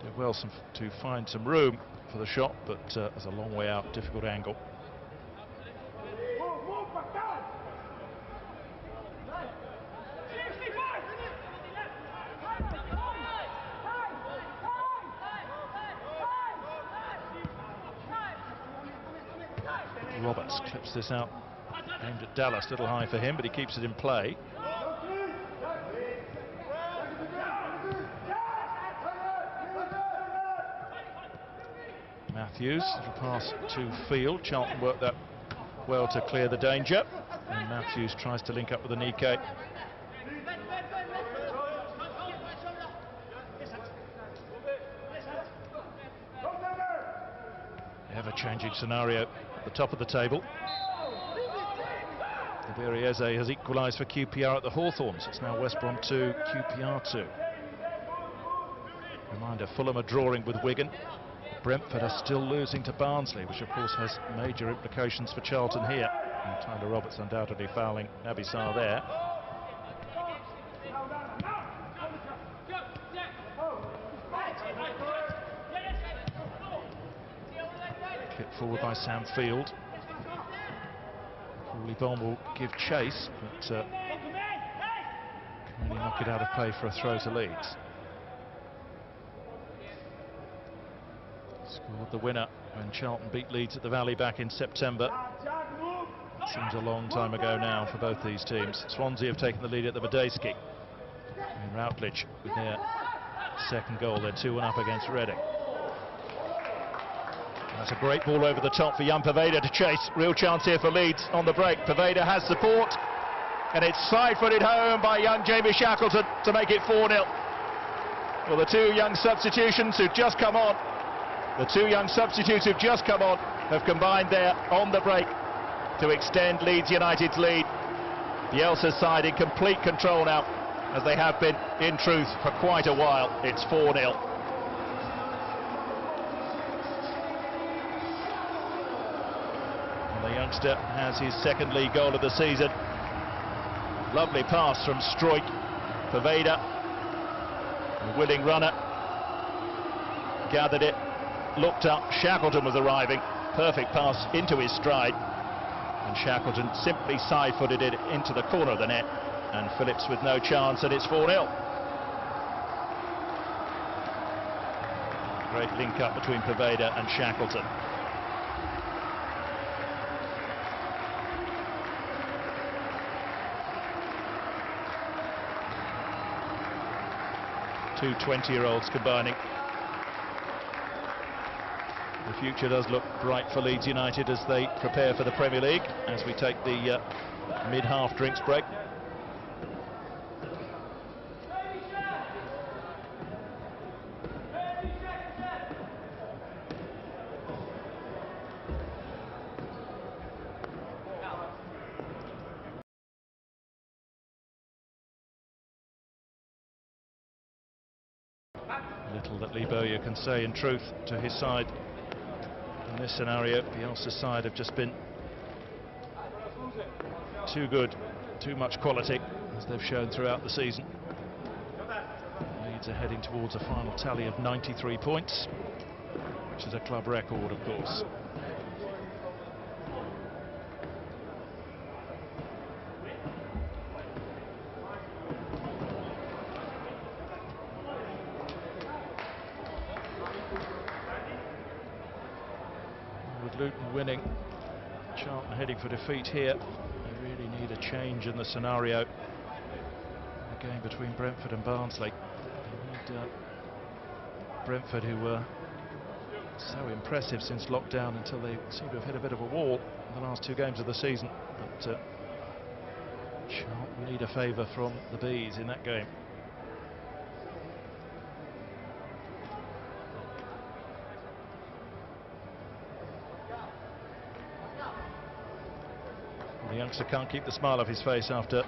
Did well to find some room for the shot, but it's a long way out, difficult angle. Roberts clips this out, aimed at Dallas, a little high for him, but he keeps it in play. Matthews, little pass to Field. Charlton worked that well to clear the danger, and Matthews tries to link up with Anike. Ever-changing scenario at the top of the table. Iberieze has equalised for QPR at the Hawthorns. It's now West Brom 2, QPR 2. Reminder, Fulham are drawing with Wigan. Brentford are still losing to Barnsley, which of course has major implications for Charlton here. And Tyler Roberts undoubtedly fouling Naby Sarr there. Kick forward by Sam Field. Cooley Bon will give chase, but can only knock it out of play for a throw to Leeds. Scored the winner when Charlton beat Leeds at the Valley back in September. It seems a long time ago now for both these teams. Swansea have taken the lead at the Medeski. And Routledge with their second goal. They're 2-1 up against Reading. That's a great ball over the top for Jan Poveda to chase. Real chance here for Leeds on the break. Poveda has support, and it's side-footed home by young Jamie Shackleton to make it 4-0. Well, the two young substitutions who've just come on, have combined there on the break to extend Leeds United's lead. Bielsa's side in complete control now, as they have been, in truth, for quite a while. It's 4-0. The youngster has his second league goal of the season. Lovely pass from Struijk. Poveda, a willing runner, gathered it, looked up. Shackleton was arriving. Perfect pass into his stride, and Shackleton simply side-footed it into the corner of the net, and Phillips with no chance, and it's 4-0. Great link up between Poveda and Shackleton. Two 20-year-olds combining. The future does look bright for Leeds United as they prepare for the Premier League, as we take the mid-half drinks break. Little that Lee Bowyer can say in truth to his side in this scenario. Bielsa's side have just been too good, too much quality, as they've shown throughout the season. Leeds are heading towards a final tally of 93 points, which is a club record, of course. With Luton winning, Charlton heading for defeat here. They really need a change in the scenario. The game between Brentford and Barnsley. They need Brentford, who were so impressive since lockdown until they seem to have hit a bit of a wall in the last two games of the season. But Charlton need a favour from the Bees in that game. The youngster can't keep the smile off his face after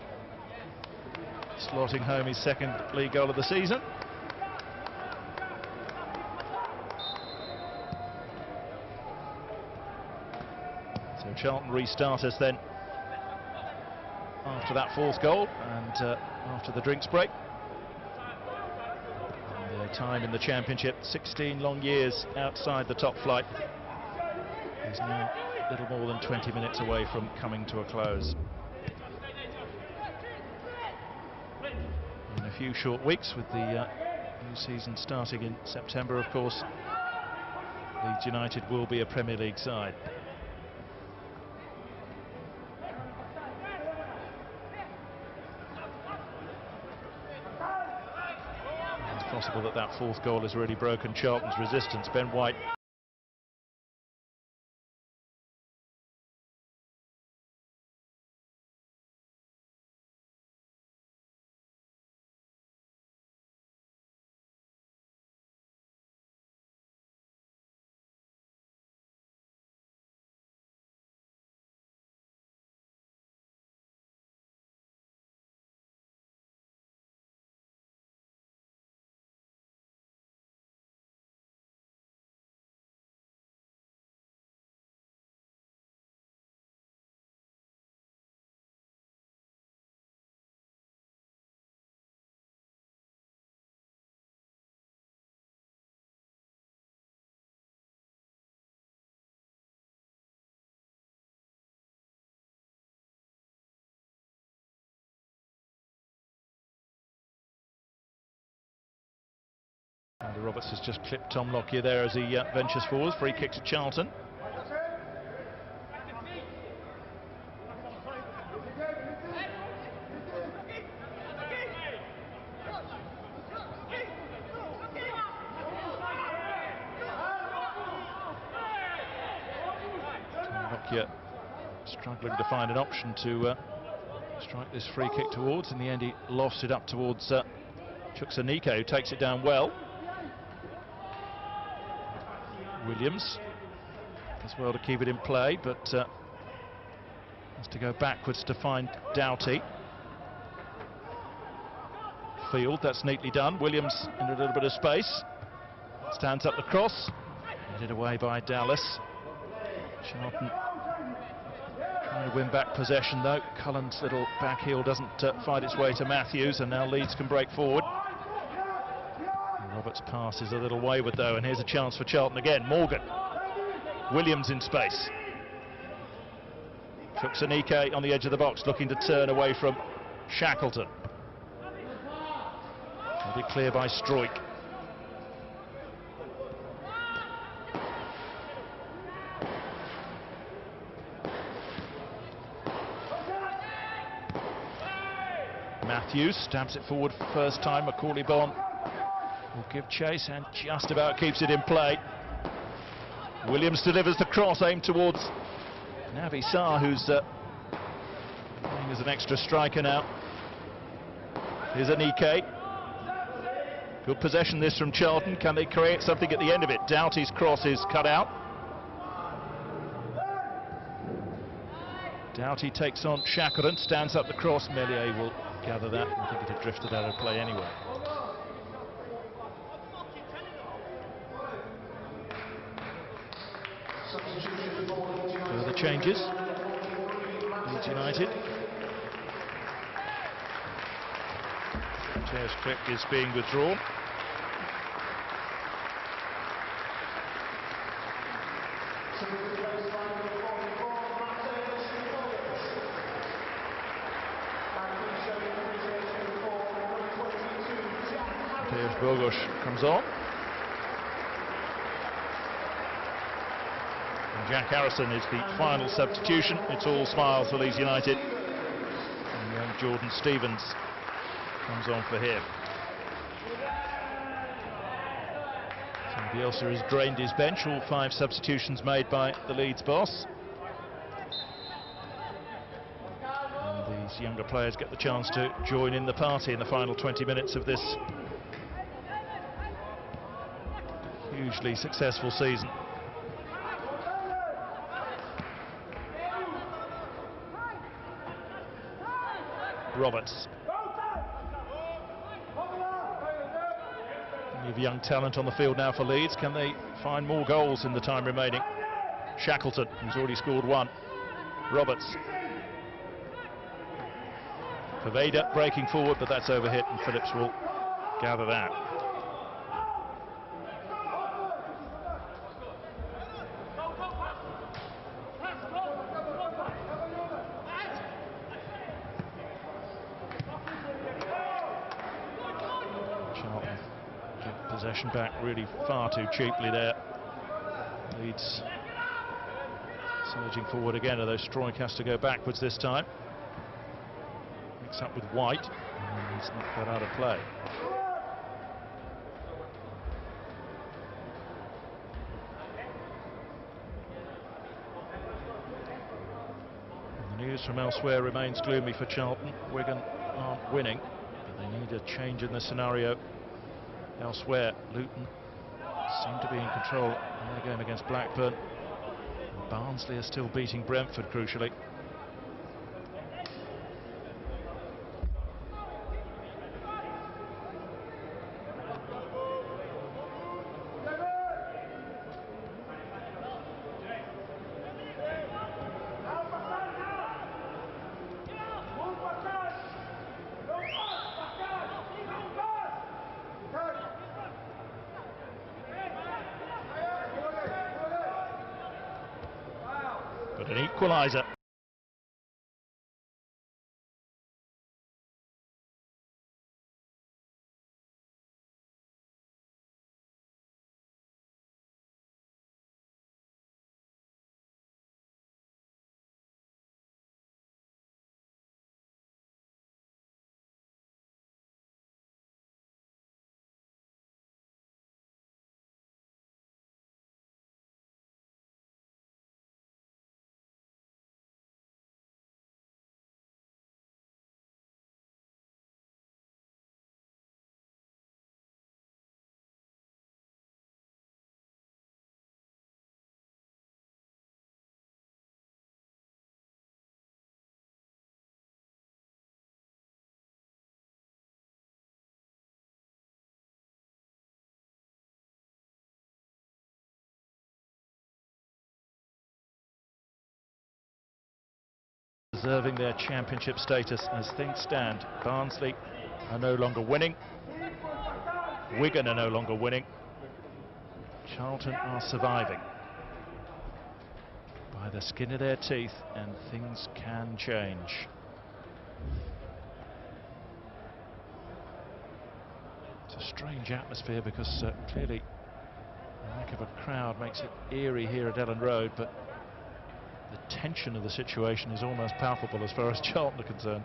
slotting home his second league goal of the season. So Charlton restarters then after that fourth goal and after the drinks break. And their time in the Championship, 16 long years outside the top flight, is now little more than 20 minutes away from coming to a close. In a few short weeks, with the new season starting in September, of course, Leeds United will be a Premier League side. It's possible that that fourth goal has really broken Charlton's resistance. Ben White Andy Roberts has just clipped Tom Lockyer there as he ventures forward. Free kick to Charlton. Tom Lockyer struggling to find an option to strike this free kick towards. In the end, he lost it up towards Chukwuemeka, who takes it down well. Williams does well to keep it in play, but has to go backwards to find Doughty. Field, that's neatly done. Williams in a little bit of space. Stands up the cross. Headed away by Dallas. Charlton trying to win back possession though. Cullen's little back heel doesn't find its way to Matthews, and now Leeds can break forward. Roberts' pass is a little wayward though, and here's a chance for Charlton again. Morgan. Williams in space. Chukwuemeka on the edge of the box, looking to turn away from Shackleton. Will be clear by Struijk. Matthews stabs it forward for the first time. Macaulay Bonne will give chase and just about keeps it in play. Williams delivers the cross aimed towards Naby Sarr, who's playing as an extra striker now. Here's Anike. Good possession this from Charlton. Can they create something at the end of it? Doughty's cross is cut out. Doughty takes on Shackleton, stands up the cross. Meslier will gather that. I think it had drifted out of play anyway. changes. Leeds United. Chair's trick is being withdrawn. Bogusz comes on. And Jack Harrison is the final substitution. It's all smiles for Leeds United. And young Jordan Stevens comes on for him. So Bielsa has drained his bench, all 5 substitutions made by the Leeds boss. And these younger players get the chance to join in the party in the final 20 minutes of this hugely successful season. Roberts. Plenty of young talent on the field now for Leeds. Can they find more goals in the time remaining? Shackleton, who's already scored 1. Roberts. Paveda breaking forward, but that's overhit, and Phillips will gather that. Possession back really far too cheaply there. Leeds surging forward again, although Stroik has to go backwards this time. Mix up with White, and he's knocked that out of play. And the news from elsewhere remains gloomy for Charlton. Wigan aren't winning, but they need a change in the scenario. Elsewhere, Luton seem to be in control in their game against Blackburn. And Barnsley are still beating Brentford, crucially. But an equaliser. Preserving their championship status as things stand. Barnsley are no longer winning. Wigan are no longer winning. Charlton are surviving by the skin of their teeth, and things can change. It's a strange atmosphere because clearly the lack of a crowd makes it eerie here at Ellen Road, but the tension of the situation is almost palpable as far as Charlton are concerned.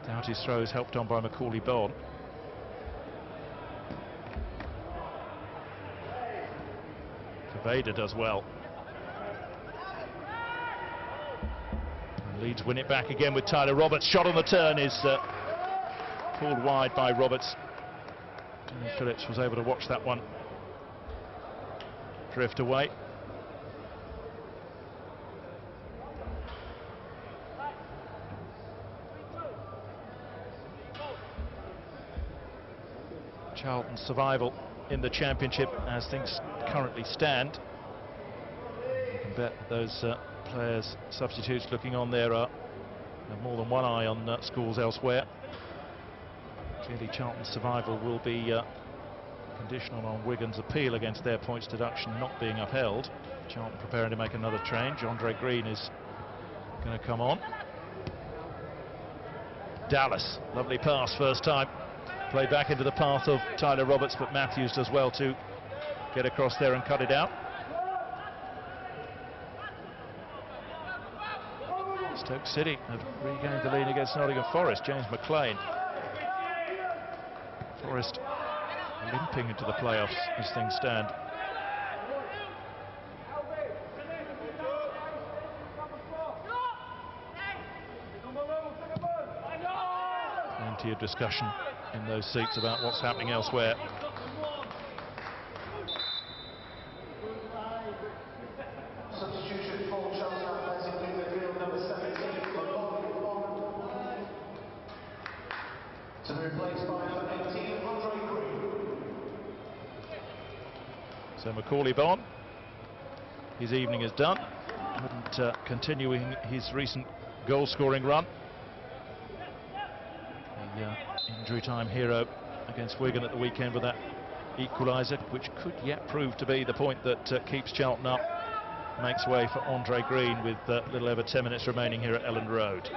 Doughty's throw is helped on by Macaulay Bonne. Paveda does well. And Leeds win it back again with Tyler Roberts. Shot on the turn is pulled wide by Roberts. And Phillips was able to watch that one drift away. Charlton's survival in the Championship as things currently stand. You can can bet those players, substitutes looking on there, have more than one eye on scores elsewhere. Clearly Charlton's survival will be conditional on Wigan's appeal against their points deduction not being upheld. Charlton preparing to make another change. Andre Green is going to come on. Dallas, lovely pass first time. Played back into the path of Tyler Roberts, but Matthews does well to get across there and cut it out. Stoke City have regained the lead against Nottingham Forest. James McLean. Forest limping into the playoffs as things stand. Plenty of discussion in those seats about what's happening elsewhere. Substitution for Chelsea players include midfield number 17 to be replaced by number 18 Andre Green. So Macaulay Bonne, his evening is done. Couldn't continuing his recent goal-scoring run. The injury time hero against Wigan at the weekend with that equaliser, which could yet prove to be the point that keeps Charlton up. Makes way for Andre Green with little over 10 minutes remaining here at Elland Road.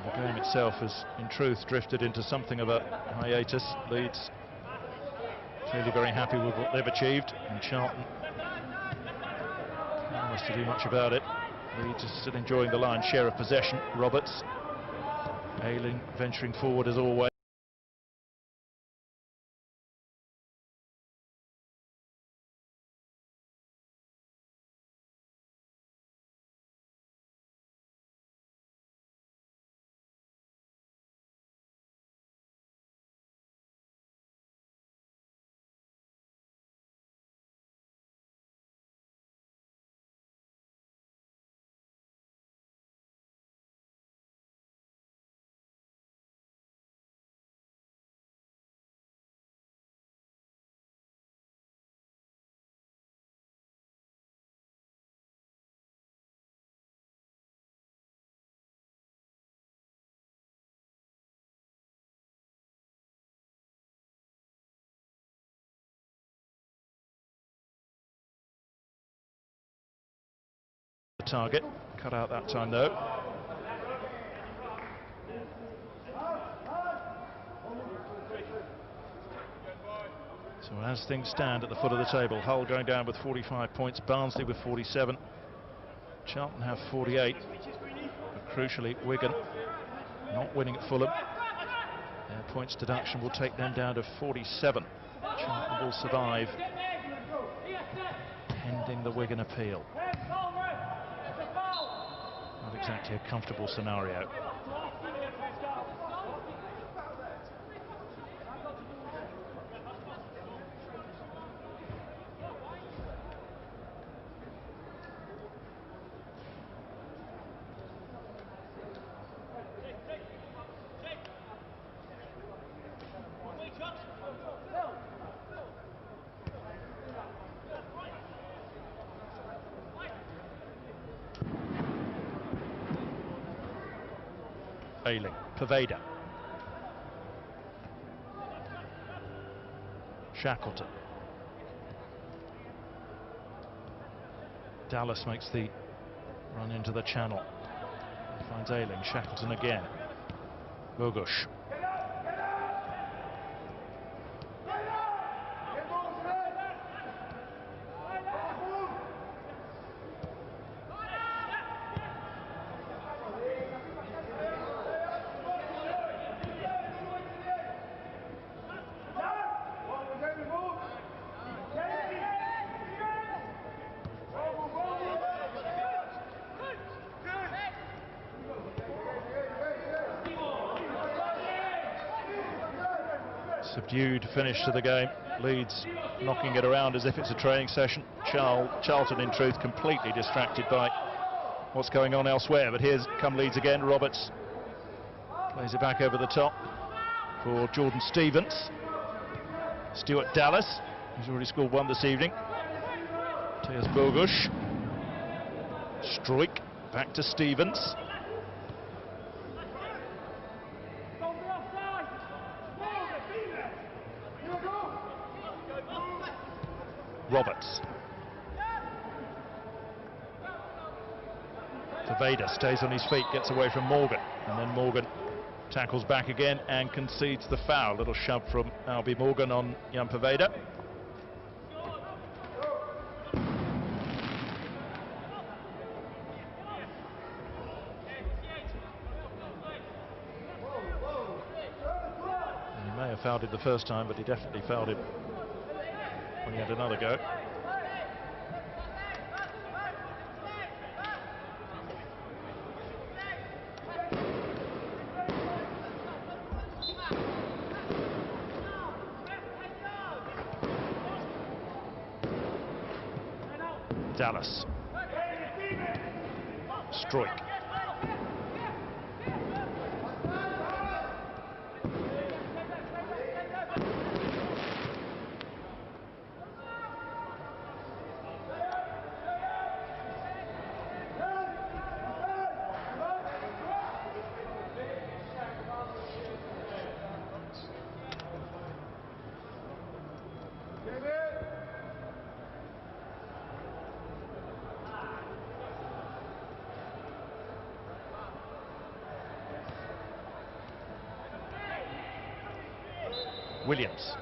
The game itself has in truth drifted into something of a hiatus. Leeds clearly very happy with what they've achieved, and Charlton powerless to do much about it. Leeds is still enjoying the lion's share of possession. Roberts, Ayling venturing forward as always. Target, cut out that time though. So as things stand at the foot of the table, Hull going down with 45 points, Barnsley with 47, Charlton have 48, but crucially Wigan not winning at Fulham. Their points deduction will take them down to 47. Charlton will survive pending the Wigan appeal. Not exactly a comfortable scenario. Ayling, Pervada, Shackleton. Dallas makes the run into the channel. Finds Ayling, Shackleton again. Bogusz. Subdued finish to the game. Leeds knocking it around as if it's a training session. Charlton, in truth, completely distracted by what's going on elsewhere. But here's come Leeds again. Roberts plays it back over the top for Jordan Stevens. Stuart Dallas, who's already scored one this evening. Tejas Bogusz. Struik back to Stevens. Roberts. Paveda stays on his feet, gets away from Morgan, and then Morgan tackles back again and concedes the foul. Little shove from Albie Morgan on Jan Paveda. He may have fouled it the first time, but he definitely fouled it when he had another go. Dallas. Struik. Williams.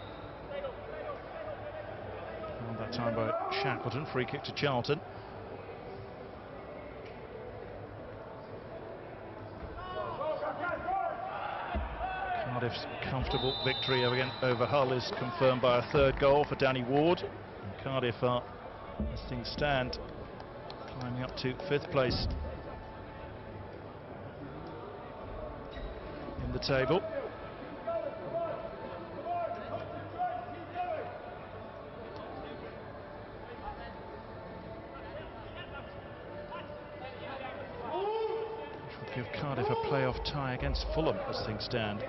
And that time by Shackleton, free kick to Charlton. Cardiff's comfortable victory over Hull is confirmed by a third goal for Danny Ward. And Cardiff are, as things stand, climbing up to 5th place in the table. Give Cardiff a playoff tie against Fulham as things stand.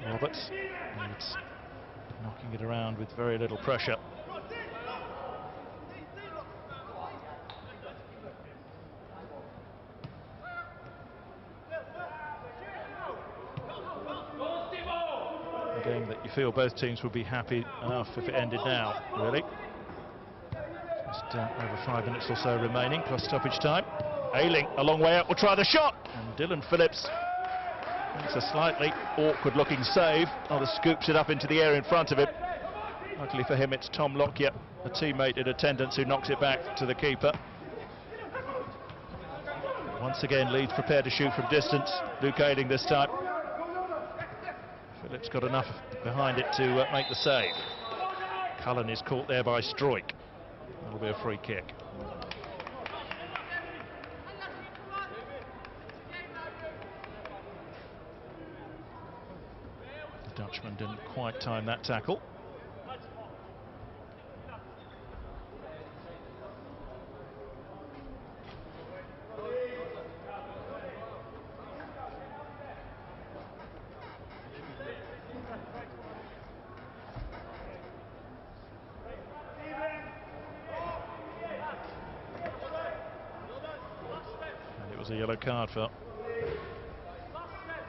Roberts, Leeds knocking it around with very little pressure. A game that you feel both teams would be happy enough if it ended now, really. Just over 5 minutes or so remaining, plus stoppage time. Ayling, a long way out, will try the shot. And Dylan Phillips makes a slightly awkward-looking save. Oh, scoops it up into the air in front of him. Luckily for him, it's Tom Lockyer, a teammate in attendance, who knocks it back to the keeper. Once again, Leeds prepared to shoot from distance. Luke Ayling this time. Phillips got enough behind it to make the save. Cullen is caught there by Stroik. That'll be a free kick. The Dutchman didn't quite time that tackle. A yellow card for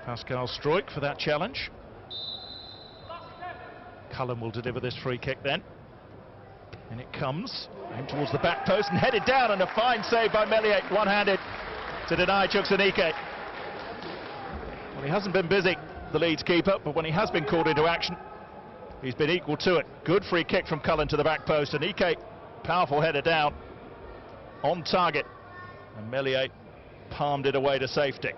Pascal Stroik for that challenge. Cullen will deliver this free kick then. And it comes aimed towards the back post and headed down, and a fine save by Meslier, one-handed, to deny Chukwuemeka. Well, he hasn't been busy, the Leeds keeper, but when he has been called into action, he's been equal to it. Good free kick from Cullen to the back post, and Ike, powerful header down, on target, and Meslier palmed it away to safety.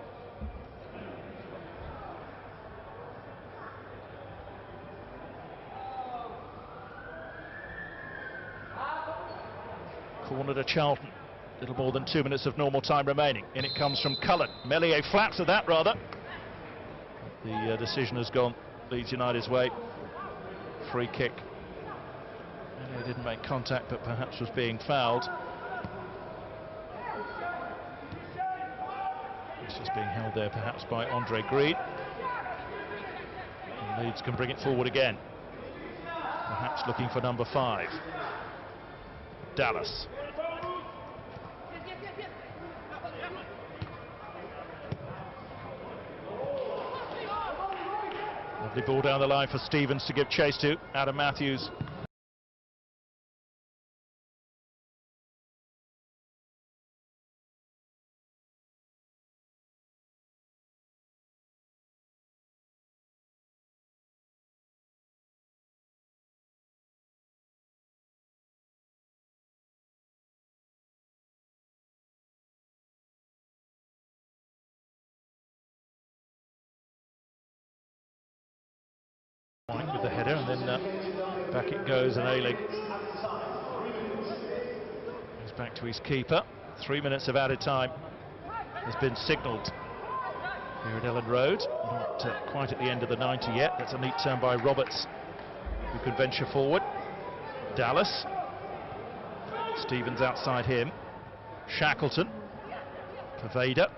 Corner to Charlton. Little more than 2 minutes of normal time remaining. In it comes from Cullen. Meslier flaps at that, rather. The decision has gone Leeds United's way. Free kick. Meslier didn't make contact, but perhaps was being fouled. It's just being held there perhaps by Andre Green. And Leeds can bring it forward again. Perhaps looking for number 5. Dallas. Lovely ball down the line for Stevens to give chase to. Adam Matthews. With the header, and then back it goes, and Ayling goes back to his keeper. 3 minutes of added time has been signalled here at Elland Road. Not quite at the end of the 90 yet. That's a neat turn by Roberts, who can venture forward. Dallas. Stevens outside him. Shackleton. Paveda.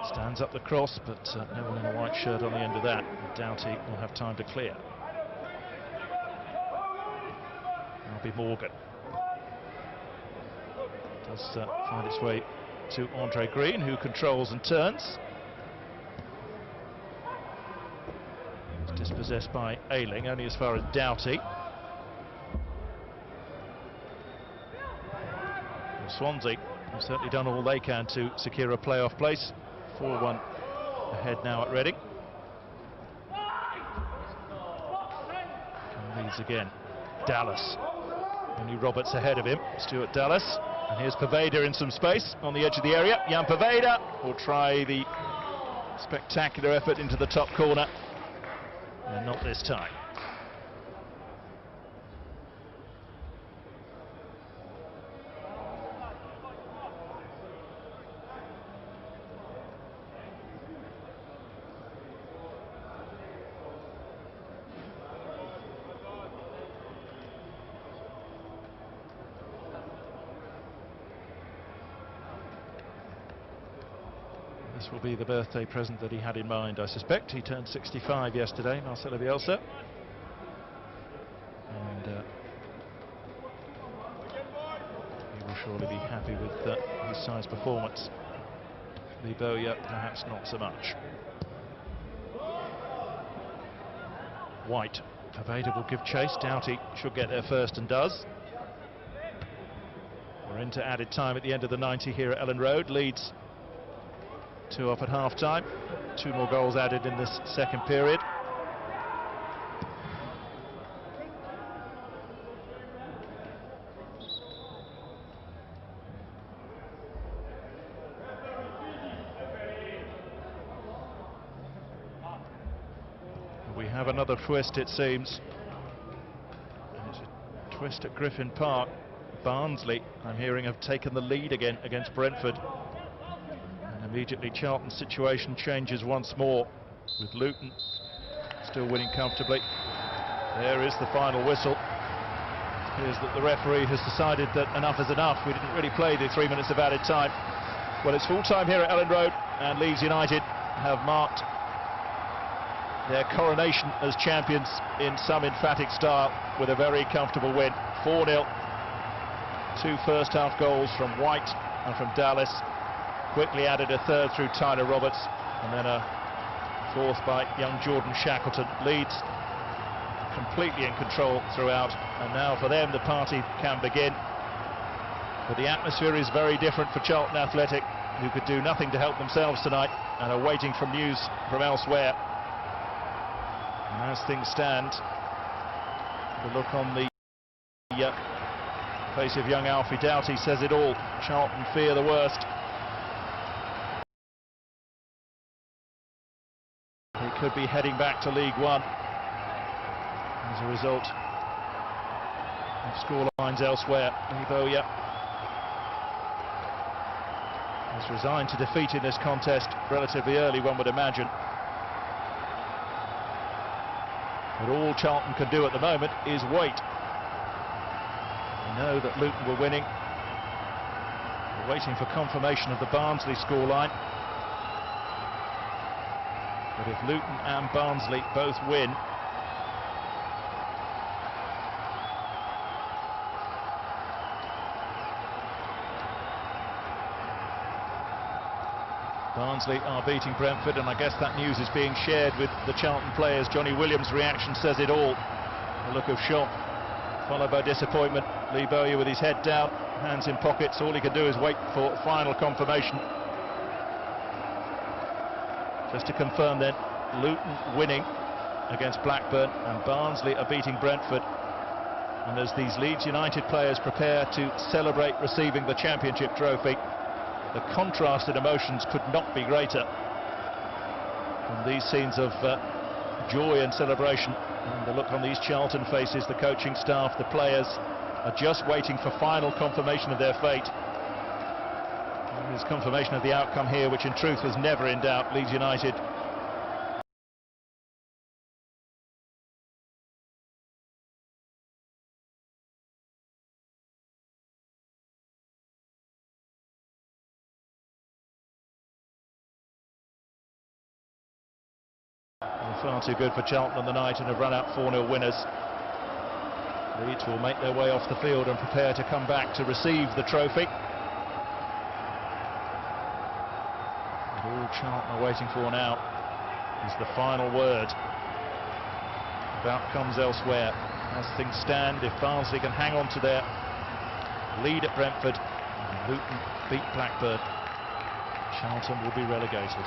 Stands up the cross, but no one in a white shirt on the end of that. Doughty will have time to clear. That'll be Morgan. Does find its way to Andre Green, who controls and turns. It's dispossessed by Ayling, only as far as Doughty. And Swansea have certainly done all they can to secure a playoff place. 4-1 ahead now at Reading. And Leeds again. Dallas. Only Roberts ahead of him. Stuart Dallas. And here's Paveda in some space on the edge of the area. Jan Paveda will try the spectacular effort into the top corner. And not this time. This will be the birthday present that he had in mind, I suspect. He turned 65 yesterday, Marcelo Bielsa. And he will surely be happy with his side's performance. Lee Bowyer, perhaps not so much. White Pervader will give chase. Doughty should get there first and does. We're into added time at the end of the 90 here at Ellen Road. Leeds 2 up at half-time. 2 more goals added in this second period. We have another twist, it seems. It's a twist at Griffin Park. Barnsley, I'm hearing, have taken the lead again against Brentford. And immediately Charlton's situation changes once more, with Luton still winning comfortably. There is the final whistle. It appears that the referee has decided that enough is enough. We didn't really play the 3 minutes of added time. Well, it's full time here at Ellen Road, and Leeds United have marked their coronation as champions in some emphatic style with a very comfortable win. 4-0. 2 first-half goals from White and from Dallas. Quickly added a third through Tyler Roberts, and then a fourth by young Jordan Shackleton. Leeds completely in control throughout, and now for them the party can begin. But the atmosphere is very different for Charlton Athletic, who could do nothing to help themselves tonight and are waiting for news from elsewhere. And as things stand, the look on the face of young Alfie Doughty says it all. Charlton fear the worst. He could be heading back to League One as a result of scorelines elsewhere. Livoya is resigned to defeat in this contest relatively early, one would imagine. But all Charlton can do at the moment is wait. We know that Luton were winning. We're waiting for confirmation of the Barnsley scoreline. But if Luton and Barnsley both win, Barnsley are beating Brentford, and I guess that news is being shared with the Charlton players. Johnny Williams' reaction says it all. A look of shock, followed by disappointment. Lee Bowyer with his head down, hands in pockets. All he can do is wait for final confirmation. Just to confirm then, Luton winning against Blackburn, and Barnsley are beating Brentford. And as these Leeds United players prepare to celebrate receiving the championship trophy, the contrast in emotions could not be greater. And these scenes of joy and celebration, and the look on these Charlton faces, the coaching staff, the players, are just waiting for final confirmation of their fate. There's confirmation of the outcome here, which in truth was never in doubt. Leeds United far too good for Charlton on the night and have run out 4-0 winners. Leeds will make their way off the field and prepare to come back to receive the trophy. And all Charlton are waiting for now is the final word about outcomes elsewhere. As things stand, if Barnsley can hang on to their lead at Brentford and Luton beat Blackburn, Charlton will be relegated.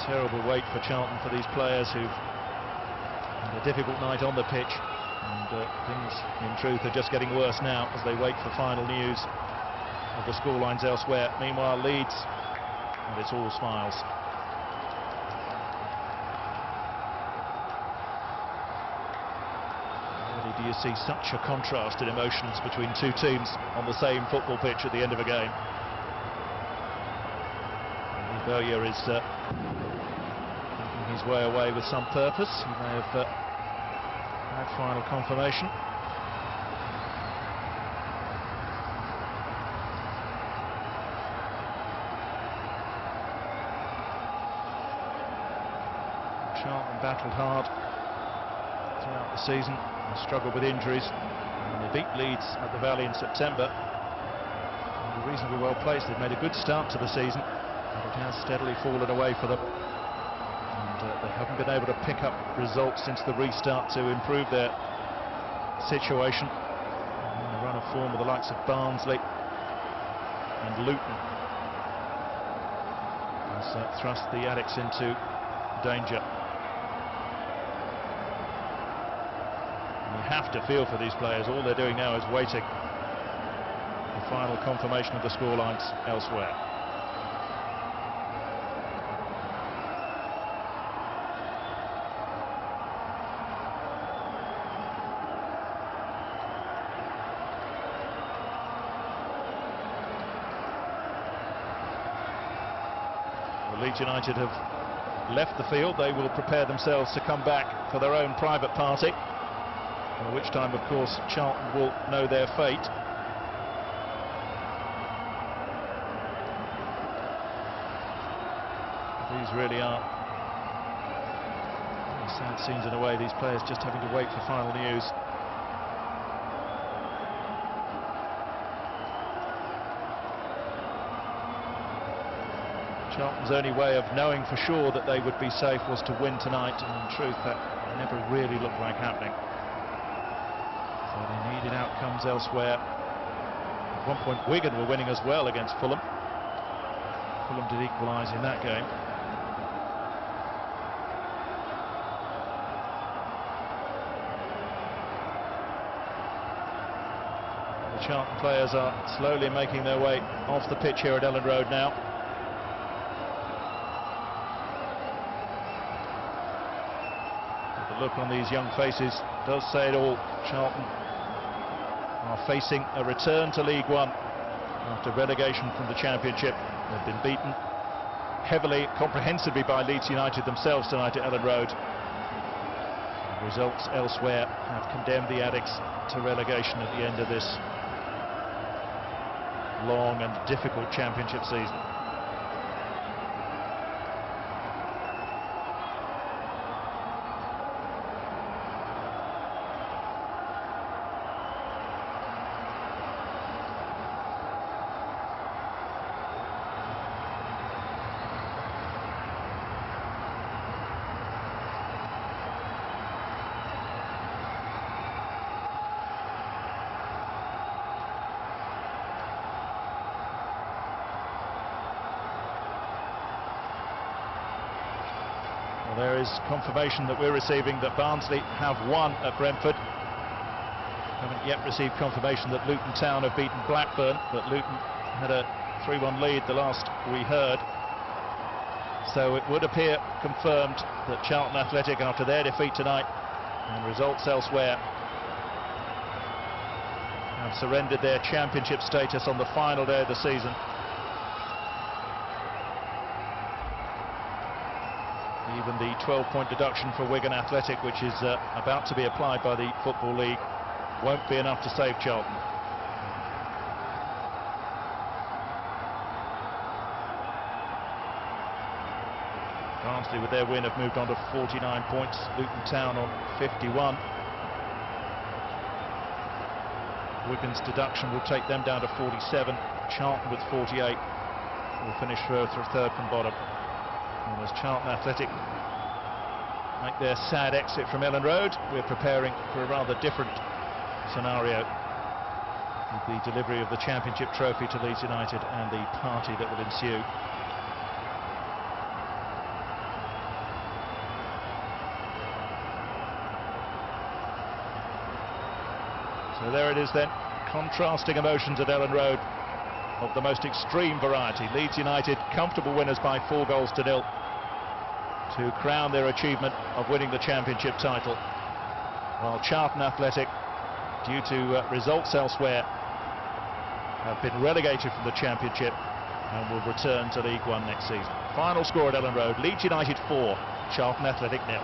Terrible wait for Charlton, for these players who've had a difficult night on the pitch, and things in truth are just getting worse now as they wait for final news of the scorelines elsewhere. Meanwhile, Leeds, and it's all smiles. Rarely do you see such a contrast in emotions between two teams on the same football pitch at the end of a game. Bowyer is his way away with some purpose. He may have had final confirmation. Charlton battled hard throughout the season and struggled with injuries, and they beat Leeds at the Valley in September. And reasonably well placed. They've made a good start to the season, but it has steadily fallen away for them. And they haven't been able to pick up results since the restart to improve their situation. And a run of form with the likes of Barnsley and Luton has thrust the Addicts into danger. You have to feel for these players. All they're doing now is waiting for final confirmation of the scorelines elsewhere. Well, Leeds United have left the field. They will prepare themselves to come back for their own private party, at which time, of course, Charlton will know their fate. These really are very sad scenes in a way, these players just having to wait for final news. Charlton's only way of knowing for sure that they would be safe was to win tonight, and in truth that never really looked like happening. So they needed outcomes elsewhere. At one point Wigan were winning as well against Fulham. Fulham did equalise in that game. The Charlton players are slowly making their way off the pitch here at Ellen Road now. But the look on these young faces does say it all. Charlton are facing a return to League One after relegation from the Championship. They've been beaten heavily, comprehensively by Leeds United themselves tonight at Ellen Road. The results elsewhere have condemned the Addicts to relegation at the end of this long and difficult Championship season. There is confirmation that we're receiving that Barnsley have won at Brentford. Haven't yet received confirmation that Luton Town have beaten Blackburn, but Luton had a 3-1 lead the last we heard. So it would appear confirmed that Charlton Athletic, after their defeat tonight and results elsewhere, have surrendered their Championship status on the final day of the season. Even the 12-point deduction for Wigan Athletic, which is about to be applied by the Football League, won't be enough to save Charlton. Barnsley, with their win, have moved on to 49 points. Luton Town on 51. Wigan's deduction will take them down to 47. Charlton with 48 will finish third from bottom. And as Charlton Athletic make their sad exit from Ellen Road, we're preparing for a rather different scenario with the delivery of the Championship trophy to Leeds United and the party that will ensue. So there it is then, contrasting emotions at Ellen Road of the most extreme variety. Leeds United comfortable winners by 4-0 to crown their achievement of winning the Championship title, while Charlton Athletic, due to results elsewhere, have been relegated from the Championship and will return to League One next season. Final score at Ellen Road: Leeds United 4, Charlton Athletic 0.